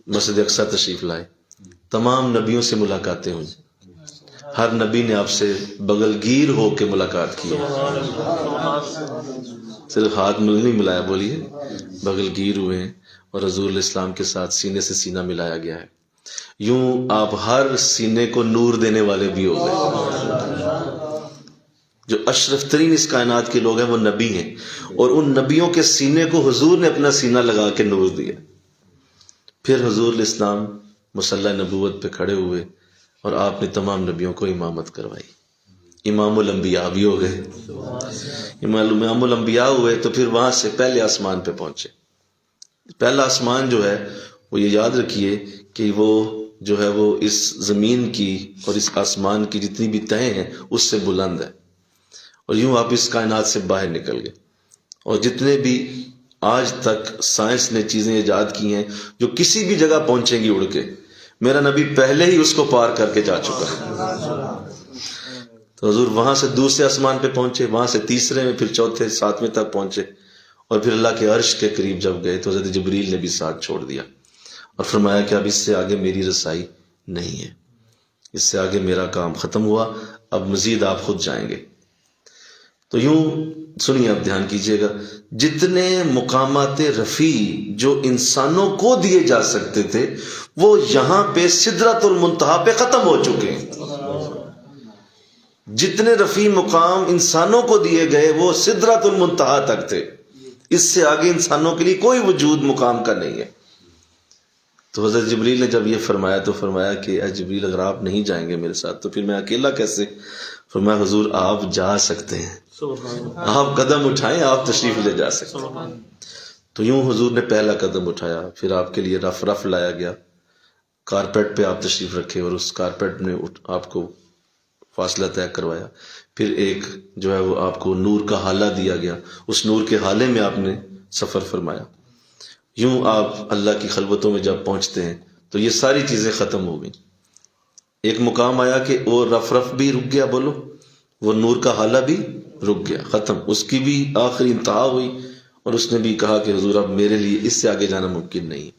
مسجد اقصیٰ تشریف لائے، تمام نبیوں سے ملاقاتیں ہوئیں، ہر نبی نے آپ سے بغل گیر ہو کے ملاقات کی، صرف ہاتھ نہیں ملایا، بولیے بغل گیر ہوئے ہیں، اور حضور علیہ السلام کے ساتھ سینے سے سینہ ملایا گیا ہے۔ یوں آپ ہر سینے کو نور دینے والے بھی ہو گئے۔ جو اشرف ترین اس کائنات کے لوگ ہیں وہ نبی ہیں، اور ان نبیوں کے سینے کو حضور نے اپنا سینہ لگا کے نور دیا۔ پھر حضور علیہ السلام مصلی نبوت پہ کھڑے ہوئے اور آپ نے تمام نبیوں کو امامت کروائی، امام الانبیاء بھی ہو گئے۔ امام الانبیاء ہوئے تو پھر وہاں سے پہلے آسمان پہ پہنچے۔ پہلا آسمان جو ہے وہ یہ یاد رکھیے کہ وہ جو ہے وہ اس زمین کی اور اس آسمان کی جتنی بھی تہیں ہیں اس سے بلند ہے، اور یوں آپ اس کائنات سے باہر نکل گئے۔ اور جتنے بھی آج تک سائنس نے چیزیں ایجاد کی ہیں جو کسی بھی جگہ پہنچیں گی اڑ کے، میرا نبی پہلے ہی اس کو پار کر کے جا چکا ہے۔ تو حضور وہاں سے دوسرے آسمان پہ پہنچے، وہاں سے تیسرے میں، پھر چوتھے، ساتویں تک پہنچے، اور پھر اللہ کے عرش کے قریب جب گئے تو حضرت جبریل نے بھی ساتھ چھوڑ دیا اور فرمایا کہ اب اس سے آگے میری رسائی نہیں ہے، اس سے آگے میرا کام ختم ہوا، اب مزید آپ خود جائیں گے۔ تو یوں سنیے، اب دھیان کیجئے گا، جتنے مقامات رفیع جو انسانوں کو دیے جا سکتے تھے وہ یہاں پہ سدرۃ المنتہا پہ ختم ہو چکے ہیں۔ جتنے رفیع مقام انسانوں کو دیے گئے وہ سدرۃ المنتہا تک تھے، اس سے آگے انسانوں کے لیے کوئی وجود مقام کا نہیں ہے۔ تو حضرت جبریل نے جب یہ فرمایا تو فرمایا کہ اے جبریل اگر آپ نہیں جائیں گے میرے ساتھ تو پھر میں اکیلا کیسے؟ فرمایا حضور آپ جا سکتے ہیں، آپ قدم اٹھائیں، آپ تشریف لے جا سکتے ہیں۔ تو یوں حضور نے پہلا قدم اٹھایا، پھر آپ کے لیے رف لایا گیا، کارپیٹ پہ آپ تشریف رکھے اور اس کارپیٹ نے آپ کو فاصلہ طے کروایا، پھر ایک جو ہے وہ آپ کو نور کا حالہ دیا گیا، اس نور کے حالے میں آپ نے سفر فرمایا۔ یوں آپ اللہ کی خلوتوں میں جب پہنچتے ہیں تو یہ ساری چیزیں ختم ہو گئیں۔ ایک مقام آیا کہ وہ رف بھی رک گیا، بولو، وہ نور کا حالہ بھی رک گیا، ختم، اس کی بھی آخری انتہا ہوئی، اور اس نے بھی کہا کہ حضور اب میرے لیے اس سے آگے جانا ممکن نہیں۔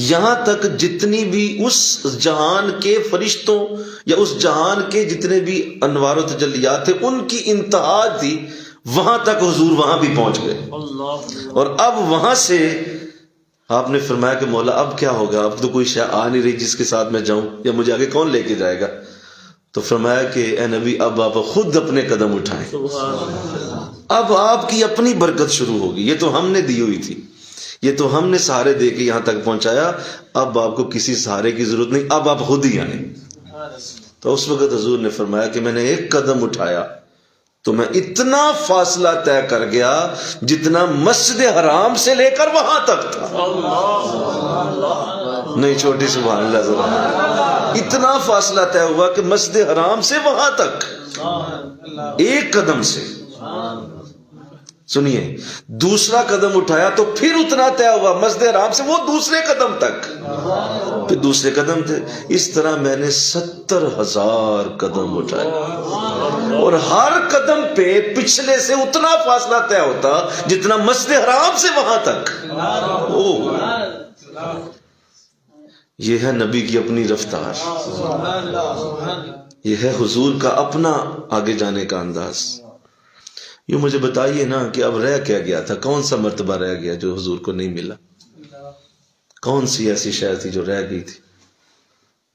یہاں تک جتنی بھی اس جہان کے فرشتوں یا اس جہان کے جتنے بھی انوار و تجلیات تھے ان کی انتہا تھی، وہاں تک حضور وہاں بھی پہنچ گئے۔ اور اب وہاں سے آپ نے فرمایا کہ مولا اب کیا ہوگا، اب تو کوئی شے آ نہیں رہی جس کے ساتھ میں جاؤں، یا مجھے آگے کون لے کے جائے گا؟ تو فرمایا کہ اے نبی اب آپ خود اپنے قدم اٹھائیں، اب آپ کی اپنی برکت شروع ہوگی، یہ تو ہم نے دی ہوئی تھی، یہ تو ہم نے سہارے دے کے یہاں تک پہنچایا، اب آپ کو کسی سہارے کی ضرورت نہیں، اب آپ خود ہی آئیں۔ تو اس وقت حضور نے فرمایا کہ میں نے ایک قدم اٹھایا تو میں اتنا فاصلہ طے کر گیا جتنا مسجد حرام سے لے کر وہاں تک تھا۔ نہیں چھوٹی سبحان اللہ ذرا، اتنا فاصلہ طے ہوا کہ مسجد حرام سے وہاں تک ایک قدم سے۔ سنیے، دوسرا قدم اٹھایا تو پھر اتنا طے ہوا مسجد حرام سے وہ دوسرے قدم تک، پھر دوسرے قدم تھے، اس طرح میں نے 70,000 قدم اٹھائے، اور ہر قدم پہ پچھلے سے اتنا فاصلہ طے ہوتا جتنا مسجد حرام سے وہاں تک۔ یہ ہے نبی کی اپنی رفتار، یہ ہے حضور کا اپنا آگے جانے کا انداز۔ یوں مجھے بتائیے نا کہ اب رہ کیا گیا تھا، کون سا مرتبہ رہ گیا جو حضور کو نہیں ملا؟ کون سی ایسی شے تھی جو رہ گئی تھی؟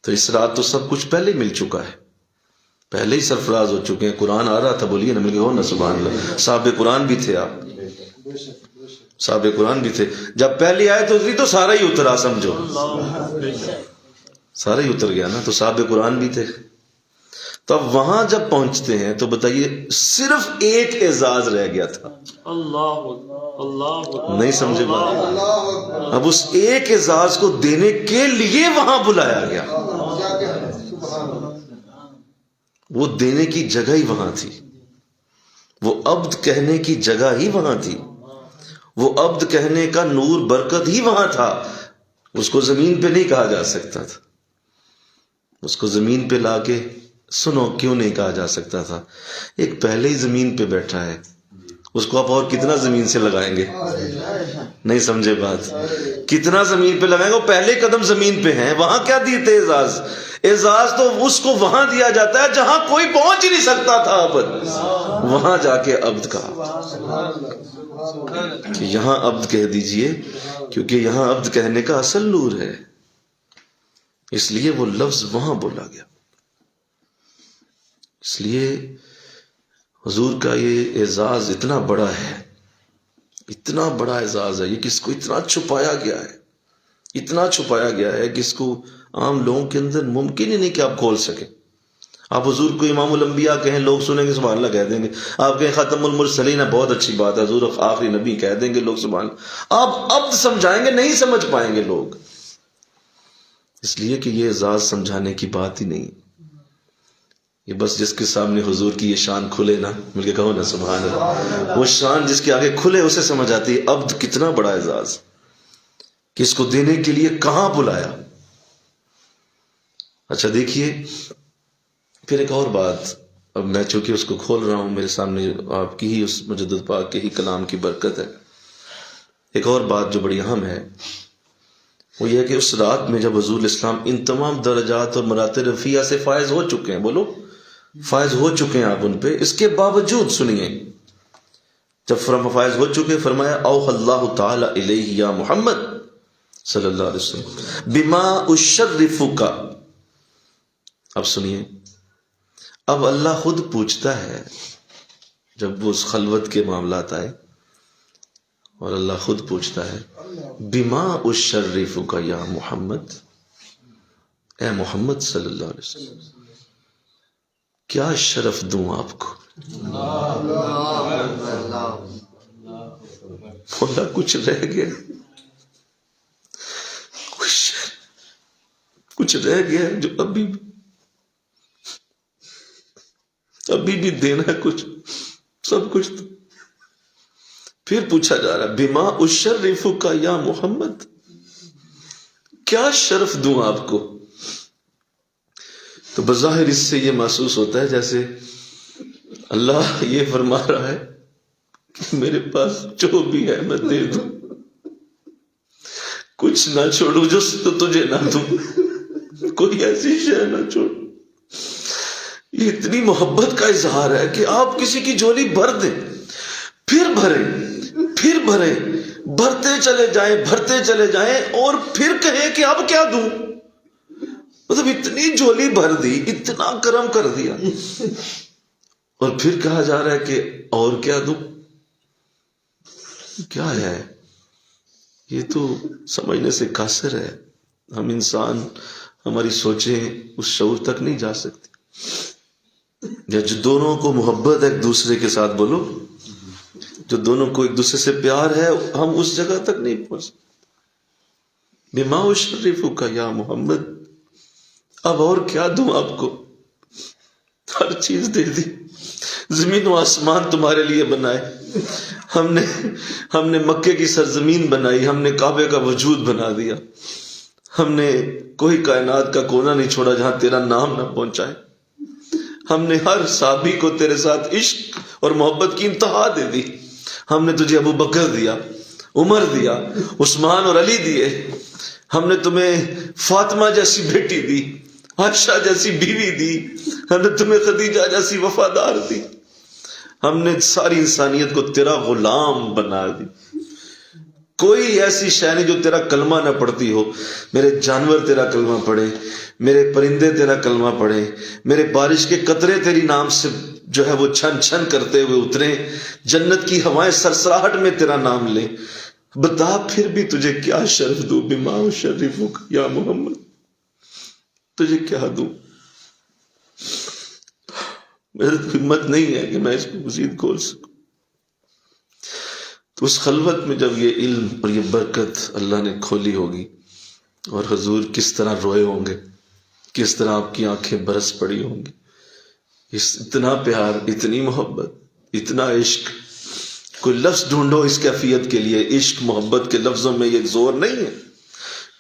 تو اس رات تو سب کچھ پہلے مل چکا ہے، پہلے ہی سرفراز ہو چکے ہیں۔ قرآن آ رہا تھا، بولیے نا، مل گئے ہو نا، سبحان اللہ۔ صاحب قرآن بھی تھے آپ، صاحب قرآن بھی تھے، جب پہلی آیت اتری تو سارا ہی اترا، سمجھو سارا ہی اتر گیا نا، تو صاحب قرآن بھی تھے۔ تو اب وہاں جب پہنچتے ہیں تو بتائیے صرف ایک اعزاز رہ گیا تھا، نہیں سمجھے بات؟ اب اس ایک اعزاز کو دینے کے لیے وہاں بلایا گیا، وہ دینے کی جگہ ہی وہاں تھی، وہ عبد کہنے کی جگہ ہی وہاں تھی، وہ عبد کہنے کا نور برکت ہی وہاں تھا۔ اس کو زمین پہ نہیں کہا جا سکتا تھا، اس کو زمین پہ لا کے سنو کیوں نہیں کہا جا سکتا تھا؟ ایک پہلے ہی زمین پہ بیٹھا ہے، اس کو آپ اور کتنا زمین سے لگائیں گے؟ نہیں سمجھے بات؟ کتنا زمین پہ لگائیں گے؟ وہ پہلے قدم زمین پہ ہیں، وہاں کیا دیتے اعزاز؟ اعزاز تو اس کو وہاں دیا جاتا ہے جہاں کوئی پہنچ ہی نہیں سکتا تھا عبد، وہاں جا کے عبد کہا کہ یہاں عبد کہہ دیجئے، کیونکہ یہاں عبد کہنے کا اصل نور ہے، اس لیے وہ لفظ وہاں بولا گیا۔ اس لیے حضور کا یہ اعزاز اتنا بڑا ہے، اتنا بڑا اعزاز ہے، یہ کس کو اتنا چھپایا گیا ہے، اتنا چھپایا گیا ہے کہ اس کو عام لوگوں کے اندر ممکن ہی نہیں کہ آپ کھول سکیں۔ آپ حضور کو امام الانبیاء کہیں، لوگ سنیں گے سبحان اللہ کہہ دیں گے، آپ کہیں ختم المرسلین ہے، بہت اچھی بات ہے، حضور آخری نبی کہہ دیں گے لوگ سبحان اللہ۔ آپ عبد سمجھائیں گے، نہیں سمجھ پائیں گے لوگ، اس لیے کہ یہ اعزاز سمجھانے کی بات ہی نہیں، یہ بس جس کے سامنے حضور کی یہ شان کھلے نا، مل کے کہو نا سبحان اللہ، وہ شان جس کے آگے کھلے اسے سمجھ آتی ہے عبد کتنا بڑا اعزاز، کس کو دینے کے لیے کہاں بلایا۔ اچھا دیکھیے پھر ایک اور بات، اب میں چونکہ اس کو کھول رہا ہوں، میرے سامنے آپ کی ہی اس مجدد پاک کے ہی کلام کی برکت ہے۔ ایک اور بات جو بڑی اہم ہے وہ یہ ہے کہ اس رات میں جب حضور اسلام ان تمام درجات اور مراتب رفیع سے فائز ہو چکے ہیں، بولو فائز ہو چکے ہیں آپ ان پہ، اس کے باوجود سنیے جب فائز ہو چکے فرمایا اوح اللہ تعالی الیہ یا محمد صلی اللہ علیہ وسلم بما اشرفک۔ اب سنیے، اب اللہ خود پوچھتا ہے جب وہ اس خلوت کے معاملات آئے، اور اللہ خود پوچھتا ہے بما اشرفک یا محمد، اے محمد صلی اللہ علیہ وسلم کیا شرف دوں آپ کو؟ بولا کچھ رہ گیا، کچھ رہ گیا جو ابھی بھی دینا ہے، کچھ سب کچھ تو پھر پوچھا جا رہا بما اشرفک یا محمد، کیا شرف دوں آپ کو؟ تو بظاہر اس سے یہ محسوس ہوتا ہے جیسے اللہ یہ فرما رہا ہے کہ میرے پاس جو بھی ہے میں دے دوں، کچھ نہ چھوڑوں جو تو تجھے نہ دوں، کوئی ایسی شے نہ چھوڑوں۔ یہ اتنی محبت کا اظہار ہے کہ آپ کسی کی جھولی بھر دیں، پھر بھریں، بھرتے چلے جائیں اور پھر کہیں کہ اب کیا دوں۔ مطلب اتنی جھولی بھر دی، اتنا کرم کر دیا، اور پھر کہا جا رہا ہے کہ اور کیا دوں۔ کیا ہے یہ؟ تو سمجھنے سے قاصر ہے ہم انسان، ہماری سوچیں اس شعور تک نہیں جا سکتی۔ یا جو دونوں کو محبت ایک دوسرے کے ساتھ، بولو، جو دونوں کو ایک دوسرے سے پیار ہے، ہم اس جگہ تک نہیں پہنچ سکتے۔ بما اشرفک یا محمد، اب اور کیا دوں آپ کو؟ ہر چیز دے دی، زمین و آسمان تمہارے لیے بنائے، ہم نے مکے کی سرزمین بنائی، ہم نے کعبے کا وجود بنا دیا، ہم نے کوئی کائنات کا کونا نہیں چھوڑا جہاں تیرا نام نہ پہنچائے، ہم نے ہر صحابی کو تیرے ساتھ عشق اور محبت کی انتہا دے دی، ہم نے تجھے ابو بکر دیا، عمر دیا، عثمان اور علی دیے، ہم نے تمہیں فاطمہ جیسی بیٹی دی، عائشہ جیسی بیوی دی، ہم نے تمہیں خدیجہ جیسی وفادار دی، ہم نے ساری انسانیت کو تیرا غلام بنا دی۔ کوئی ایسی شے نہیں جو تیرا کلمہ نہ پڑھتی ہو۔ میرے جانور تیرا کلمہ پڑھے، میرے پرندے تیرا کلمہ پڑھے، میرے بارش کے قطرے تیری نام سے جو ہے وہ چھن چھن کرتے ہوئے اتریں، جنت کی ہوائیں سرسراہٹ میں تیرا نام لیں۔ بتا پھر بھی تجھے کیا شرف دوں؟ بما اشرفک یا محمد، تجھے کیا دوں؟ میرے ہمت نہیں ہے کہ میں اس کو مزید کھول سکوں۔ تو اس خلوت میں جب یہ علم اور یہ برکت اللہ نے کھولی ہوگی، اور حضور کس طرح روئے ہوں گے، کس طرح آپ کی آنکھیں برس پڑی ہوں گی، اتنا پیار، اتنی محبت، اتنا عشق۔ کوئی لفظ ڈھونڈو اس کیفیت کے لیے، عشق محبت کے لفظوں میں یہ زور نہیں ہے،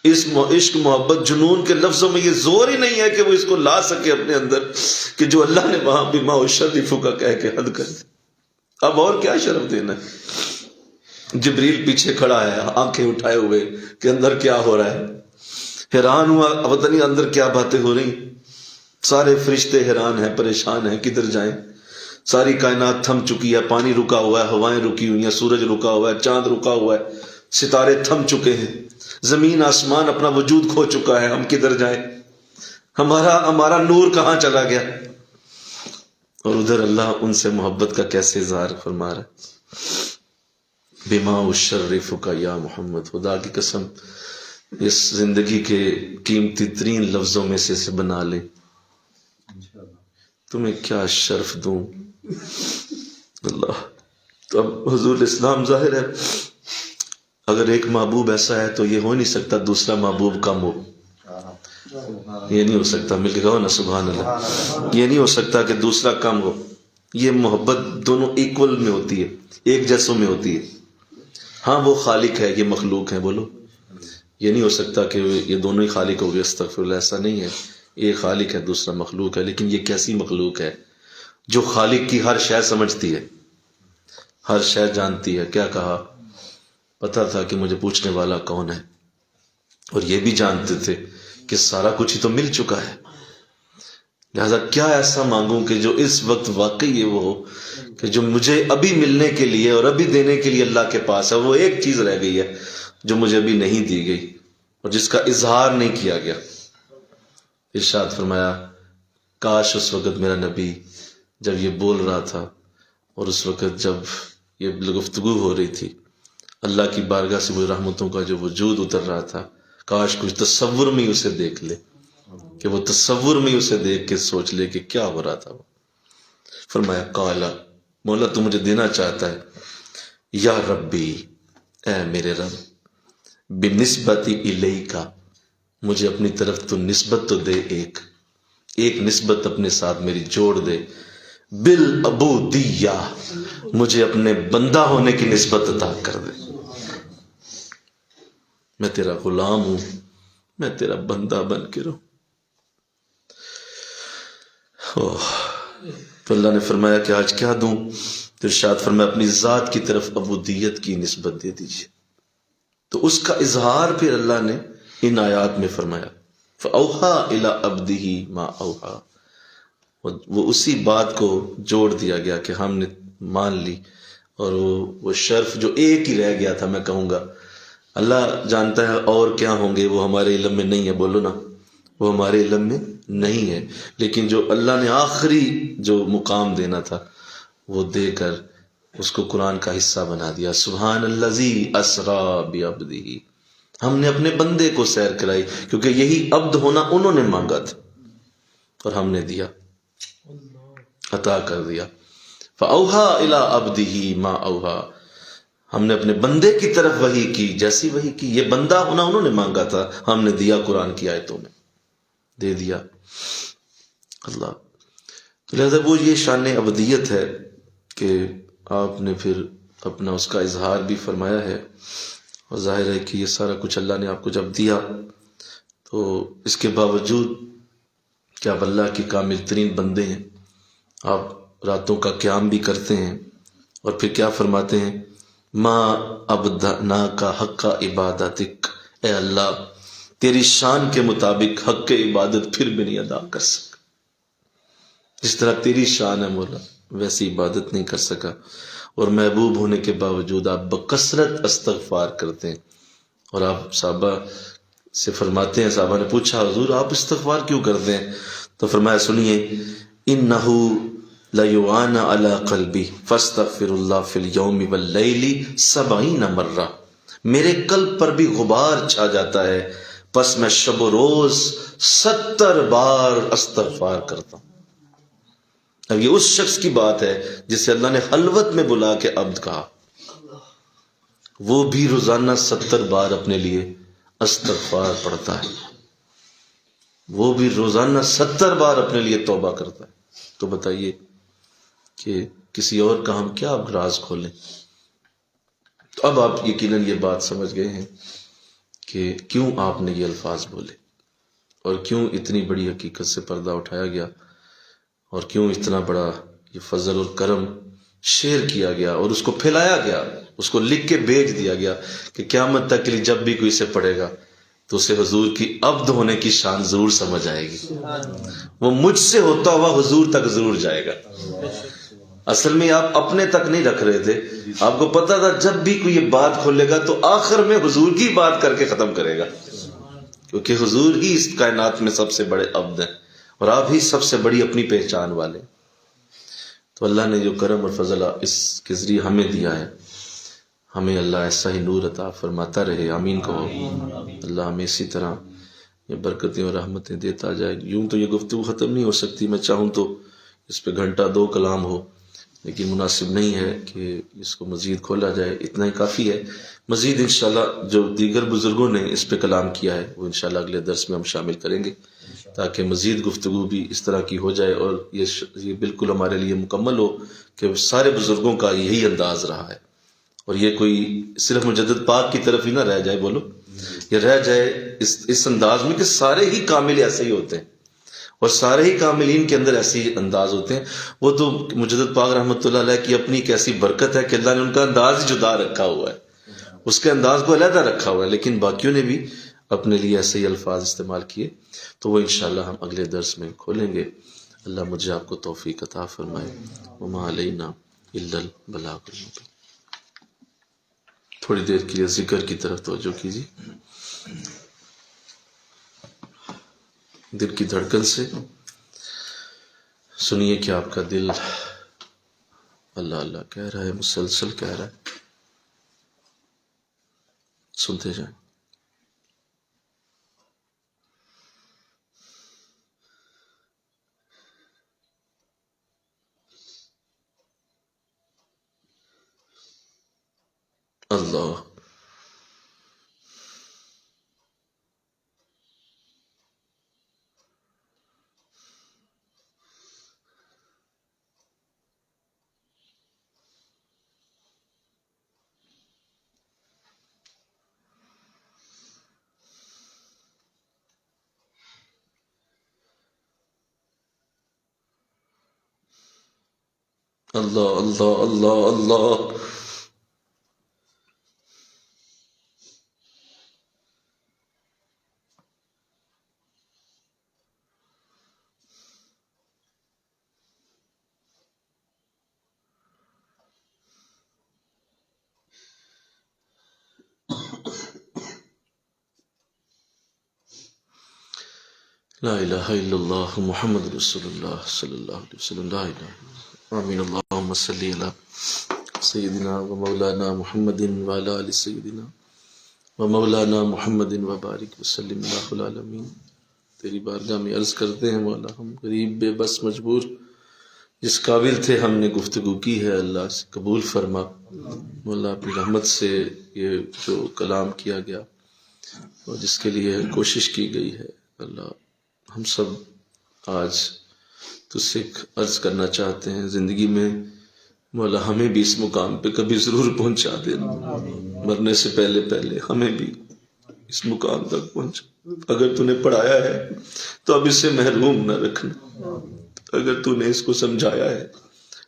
اس عشق محبت جنون کے لفظوں میں یہ زور ہی نہیں ہے کہ وہ اس کو لا سکے اپنے اندر، کہ جو اللہ نے وہاں بما اشرفک کا کہہ کے حد کر دی۔ اب اور کیا شرف دینا ہے؟ جبریل پیچھے کھڑا ہے آنکھیں اٹھائے ہوئے کہ اندر کیا ہو رہا ہے، حیران ہوا، پتہ نہیں اندر کیا باتیں ہو رہی، سارے فرشتے حیران ہیں، پریشان ہیں، کدھر جائیں، ساری کائنات تھم چکی ہے، پانی رکا ہوا ہے، ہوائیں رکی ہوئی ہیں، سورج رکا ہوا ہے، چاند رکا ہوا ہے، ستارے تھم چکے ہیں، زمین آسمان اپنا وجود کھو چکا ہے، ہم کدھر جائیں، ہمارا نور کہاں چلا گیا؟ اور ادھر اللہ ان سے محبت کا کیسے اظہار فرما رہا ہے، بما اشرفک یا محمد۔ خدا کی قسم اس زندگی کے قیمتی ترین لفظوں میں سے اسے بنا لیں، تمہیں کیا شرف دوں اللہ۔ تو اب حضور اسلام ظاہر ہے، اگر ایک محبوب ایسا ہے تو یہ ہو نہیں سکتا دوسرا محبوب کم ہو، یہ نہیں ہو سکتا، مل کے کہو نا سبحان اللہ، یہ نہیں ہو سکتا کہ دوسرا کم ہو، یہ محبت دونوں ایکول میں ہوتی ہے، ایک جیسوں میں ہوتی ہے۔ ہاں وہ خالق ہے، یہ مخلوق ہے، بولو، یہ نہیں ہو سکتا کہ یہ دونوں ہی خالق ہو گئے، استغفر اللہ، ایسا نہیں ہے، ایک خالق ہے دوسرا مخلوق ہے۔ لیکن یہ کیسی مخلوق ہے جو خالق کی ہر شے سمجھتی ہے، ہر شے جانتی ہے۔ کیا کہا؟ پتا تھا کہ مجھے پوچھنے والا کون ہے، اور یہ بھی جانتے تھے کہ سارا کچھ ہی تو مل چکا ہے، لہذا کیا ایسا مانگوں کہ جو اس وقت واقعی یہ وہ ہو کہ جو مجھے ابھی ملنے کے لیے اور ابھی دینے کے لیے اللہ کے پاس ہے، وہ ایک چیز رہ گئی ہے جو مجھے ابھی نہیں دی گئی اور جس کا اظہار نہیں کیا گیا۔ ارشاد فرمایا، کاش اس وقت میرا نبی جب یہ بول رہا تھا اور اس وقت جب یہ گفتگو ہو رہی تھی، اللہ کی بارگاہ سے وہ رحمتوں کا جو وجود اتر رہا تھا، کاش کچھ تصور میں ہی اسے دیکھ لے، کہ وہ تصور میں ہی اسے دیکھ کے سوچ لے کہ کیا ہو رہا تھا۔ وہ فرمایا، قالا، مولا تو مجھے دینا چاہتا ہے، یا ربی، اے میرے رب، بنسبتی الیکا، مجھے اپنی طرف تو نسبت تو دے، ایک نسبت اپنے ساتھ میری جوڑ دے، بالعبودیہ، مجھے اپنے بندہ ہونے کی نسبت عطا کر دے، میں تیرا غلام ہوں، میں تیرا بندہ بن کے رہوں۔ تو اللہ نے فرمایا کہ آج کیا دوں؟ تو ارشاد فرمایا اپنی ذات کی طرف عبودیت کی نسبت دے دیجیے۔ تو اس کا اظہار پھر اللہ نے ان آیات میں فرمایا فَأَوْحَىٰ إِلَىٰ عَبْدِهِ مَا أَوْحَىٰ، وہ اسی بات کو جوڑ دیا گیا کہ ہم نے مان لی، اور وہ شرف جو ایک ہی رہ گیا تھا، میں کہوں گا اللہ جانتا ہے اور کیا ہوں گے، وہ ہمارے علم میں نہیں ہے، بولو نا، وہ ہمارے علم میں نہیں ہے، لیکن جو اللہ نے آخری جو مقام دینا تھا وہ دے کر اس کو قرآن کا حصہ بنا دیا۔ سبحان الذی اسریٰ بعبدہ، ہم نے اپنے بندے کو سیر کرائی، کیونکہ یہی عبد ہونا انہوں نے مانگا تھا اور ہم نے دیا، عطا کر دیا۔ فَأَوْحَىٰ إِلَىٰ عَبْدِهِ مَا أَوْحَىٰ، ہم نے اپنے بندے کی طرف وحی کی جیسی وحی کی۔ یہ بندہ ہونا انہوں نے مانگا تھا، ہم نے دیا، قرآن کی آیتوں میں دے دیا۔ اللہ، لہذا وہ یہ شان عبدیت ہے کہ آپ نے پھر اپنا اس کا اظہار بھی فرمایا ہے، اور ظاہر ہے کہ یہ سارا کچھ اللہ نے آپ کو جب دیا تو اس کے باوجود کہ آپ اللہ کی کامل ترین بندے ہیں، آپ راتوں کا قیام بھی کرتے ہیں، اور پھر کیا فرماتے ہیں؟ ما ابدعناک حق عبادتک، اے اللہ تیری شان کے مطابق حق عبادت پھر بھی نہیں ادا کر سکا، جس طرح تیری شان ہے مولا ویسی عبادت نہیں کر سکا، اور محبوب ہونے کے باوجود آپ بکثرت استغفار کرتے ہیں۔ اور آپ صحابہ سے فرماتے ہیں، صحابہ نے پوچھا حضور آپ استغفار کیوں کرتے ہیں؟ تو فرمایا سنیے، انہ لیعان علی قلبی فاستغفر اللہ فی اليوم واللیل 70 مرہ، میرے قلب پر بھی غبار چھا جاتا ہے، پس میں شب و روز 70 بار استغفار کرتا ہوں۔ اب یہ اس شخص کی بات ہے جسے اللہ نے خلوت میں بلا کے عبد کہا، وہ بھی روزانہ 70 بار اپنے لیے استغفار پڑھتا ہے، وہ بھی روزانہ 70 بار اپنے لیے توبہ کرتا ہے۔ تو بتائیے کہ کسی اور کا ہم کیا راز کھولیں؟ تو اب آپ یقیناً یہ بات سمجھ گئے ہیں کہ کیوں آپ نے یہ الفاظ بولے، اور کیوں اتنی بڑی حقیقت سے پردہ اٹھایا گیا، اور کیوں اتنا بڑا یہ فضل اور کرم شیئر کیا گیا، اور اس کو پھیلایا گیا، اس کو لکھ کے بھیج دیا گیا کہ قیامت تک کے لیے جب بھی کوئی اسے پڑھے گا تو اسے حضور کی عبد ہونے کی شان ضرور سمجھ آئے گی، وہ مجھ سے ہوتا ہوا حضور تک ضرور جائے گا۔ اصل میں آپ اپنے تک نہیں رکھ رہے تھے، آپ کو پتا تھا جب بھی کوئی یہ بات کھولے گا تو آخر میں حضور کی بات کر کے ختم کرے گا، کیونکہ حضور ہی اس کائنات میں سب سے بڑے عبد ہیں، اور آپ ہی سب سے بڑی اپنی پہچان والے۔ تو اللہ نے جو کرم اور فضل اس کے ذریعے ہمیں دیا ہے، ہمیں اللہ ایسا ہی نور عطا فرماتا رہے، آمین کہو۔ اللہ ہمیں اسی طرح یہ برکتیں اور رحمتیں دیتا جائے۔ یوں تو یہ گفتگو ختم نہیں ہو سکتی، میں چاہوں تو اس پہ گھنٹہ 2 کلام ہو، لیکن مناسب نہیں ہے کہ اس کو مزید کھولا جائے، اتنا ہی کافی ہے۔ مزید انشاءاللہ جو دیگر بزرگوں نے اس پہ کلام کیا ہے وہ انشاءاللہ اگلے درس میں ہم شامل کریں گے، تاکہ مزید گفتگو بھی اس طرح کی ہو جائے، اور یہ بالکل ہمارے لیے مکمل ہو کہ سارے بزرگوں کا یہی انداز رہا ہے، اور یہ کوئی صرف مجدد پاک کی طرف ہی نہ رہ جائے، بولو، یہ رہ جائے اس انداز میں کہ سارے ہی کامل ایسے ہی ہوتے ہیں، اور سارے ہی کاملین کے اندر ایسے ہی انداز ہوتے ہیں۔ وہ تو مجدد پاک رحمۃ اللہ علیہ کی اپنی ایک ایسی برکت ہے کہ اللہ نے ان کا انداز ہی جدا رکھا ہوا ہے، اس کے انداز کو علیحدہ رکھا ہوا ہے، لیکن باقیوں نے بھی اپنے لیے ایسے ہی الفاظ استعمال کیے، تو وہ انشاءاللہ ہم اگلے درس میں کھولیں گے۔ اللہ مجھے آپ کو توفیق عطا فرمائے۔ وما علینا الا البلاغ المبین۔ تھوڑی دیر کے لیے ذکر کی طرف توجہ کیجیے، دل کی دھڑکن سے سنیے کہ آپ کا دل اللہ اللہ کہہ رہا ہے، مسلسل کہہ رہا ہے، سنتے جائیں۔ اللہ اللہ اللہ اللہ اللہ. لا الہ الا اللہ محمد رسول اللہ صلی اللہ علیہ وسلم. لا الہ الا اللہ. آمین. اللہم صلی علی سیدنا و مولانا محمد وعلی آل سیدنا و مولانا محمد وبارک وسلم اللہ العالمین. تیری بارگاہ میں عرض کرتے ہیں مولا ہم غریب بے بس مجبور جس قابل تھے ہم نے گفتگو کی ہے اللہ سے قبول فرما. مولا اپنی رحمت سے یہ جو کلام کیا گیا اور جس کے لیے کوشش کی گئی ہے اللہ ہم سب آج تجھ سے ایک عرض کرنا چاہتے ہیں زندگی میں مولا ہمیں بھی اس مقام پہ کبھی ضرور پہنچا دینا. مرنے سے پہلے پہلے ہمیں بھی اس مقام تک پہنچا. اگر تو نے پڑھایا ہے تو اب اس سے محروم نہ رکھنا. اگر تو نے اس کو سمجھایا ہے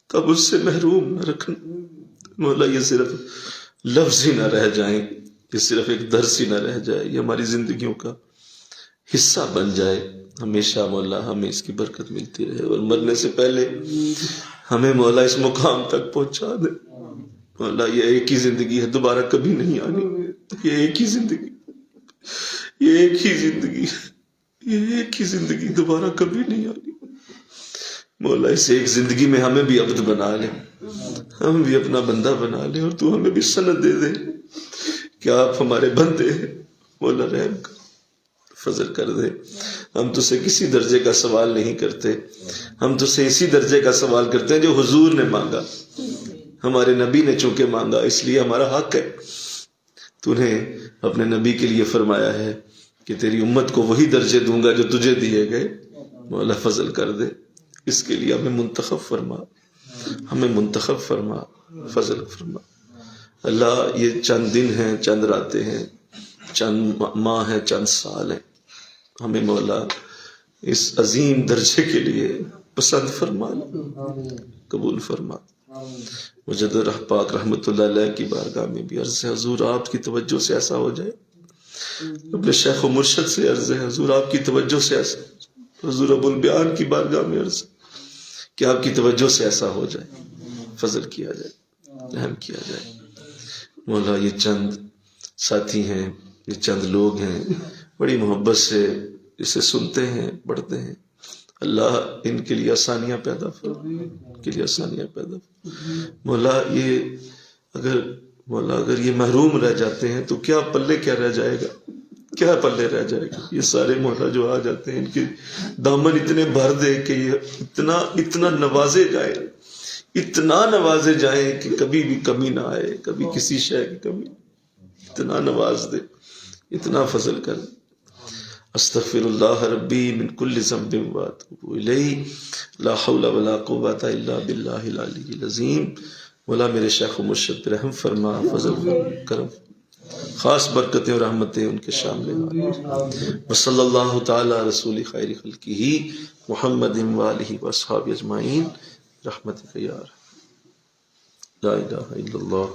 تو اب اس سے محروم نہ رکھنا. مولا یہ صرف لفظ ہی نہ رہ جائیں، یہ صرف ایک درس ہی نہ رہ جائے، یہ ہماری زندگیوں کا حصہ بن جائے. ہمیشہ مولا ہمیں اس کی برکت ملتی رہے اور مرنے سے پہلے ہمیں مولا اس مقام تک پہنچا دے. مولا یہ ایک ہی زندگی ہے، دوبارہ کبھی نہیں آنی. یہ ایک ہی زندگی، یہ ایک ہی زندگی، یہ ایک ہی زندگی دوبارہ کبھی نہیں آنی. مولا اس ایک زندگی میں ہمیں بھی عبد بنا لے، ہم بھی اپنا بندہ بنا لے اور تو ہمیں بھی سند دے دے کہ آپ ہمارے بندے ہیں. مولا رحم کر، فضل کر دے. ہم تجھ سے کسی درجے کا سوال نہیں کرتے، ہم تجھ سے اسی درجے کا سوال کرتے ہیں جو حضور نے مانگا. ہمارے نبی نے چونکہ مانگا اس لیے ہمارا حق ہے. تو نے اپنے نبی کے لیے فرمایا ہے کہ تیری امت کو وہی درجے دوں گا جو تجھے دیے گئے. مولا فضل کر دے، اس کے لیے ہمیں منتخب فرما، ہمیں منتخب فرما، فضل فرما. اللہ یہ چند دن ہیں، چند راتیں ہیں، چند ماہ ہیں، چند سال ہیں، ہمیں مولا اس عظیم درجے کے لیے پسند فرما، قبول فرما. مجدد پاک رحمت اللہ علیہ کی بارگاہ میں بھی عرض ہے حضور آپ کی توجہ سے ایسا ہو جائے. اپنے شیخ و مرشد سے عرض ہے حضور آپ کی توجہ سے ایسا. حضور ابو البیان کی بارگاہ میں عرض کہ آپ کی توجہ سے ایسا ہو جائے، فضل کیا جائے، رحم کیا جائے. مولا یہ چند ساتھی ہیں، یہ چند لوگ ہیں، بڑی محبت سے اسے سنتے ہیں، پڑھتے ہیں. اللہ ان کے لیے آسانیاں پیدا فرما، ان کے لیے آسانیاں پیدا فرما. مولا اگر یہ محروم رہ جاتے ہیں تو کیا پلے کیا رہ جائے گا، کیا پلے رہ جائے گا. یہ سارے مولا جو آ جاتے ہیں ان کے دامن اتنے بھر دے کہ یہ اتنا نوازے جائیں، اتنا نوازے جائیں کہ کبھی بھی کمی نہ آئے، کبھی کسی شے کی کمی. اتنا نواز دے، اتنا فضل کر. استغفر اللہ ربی من کل ذنب واتوب الیہ لا حول ولا قوۃ الا باللہ العلی العظیم. مولا میرے شیخ و مرشد پہ رحم فرما، فضل کرم، خاص برکتیں اور رحمتیں ان کے شامل ہوں. وصلی اللہ تعالی رسول خیر خلقہ محمد وآلہ واصحابہ اجمعین برحمتک یا ارحم. لا الہ الا اللہ.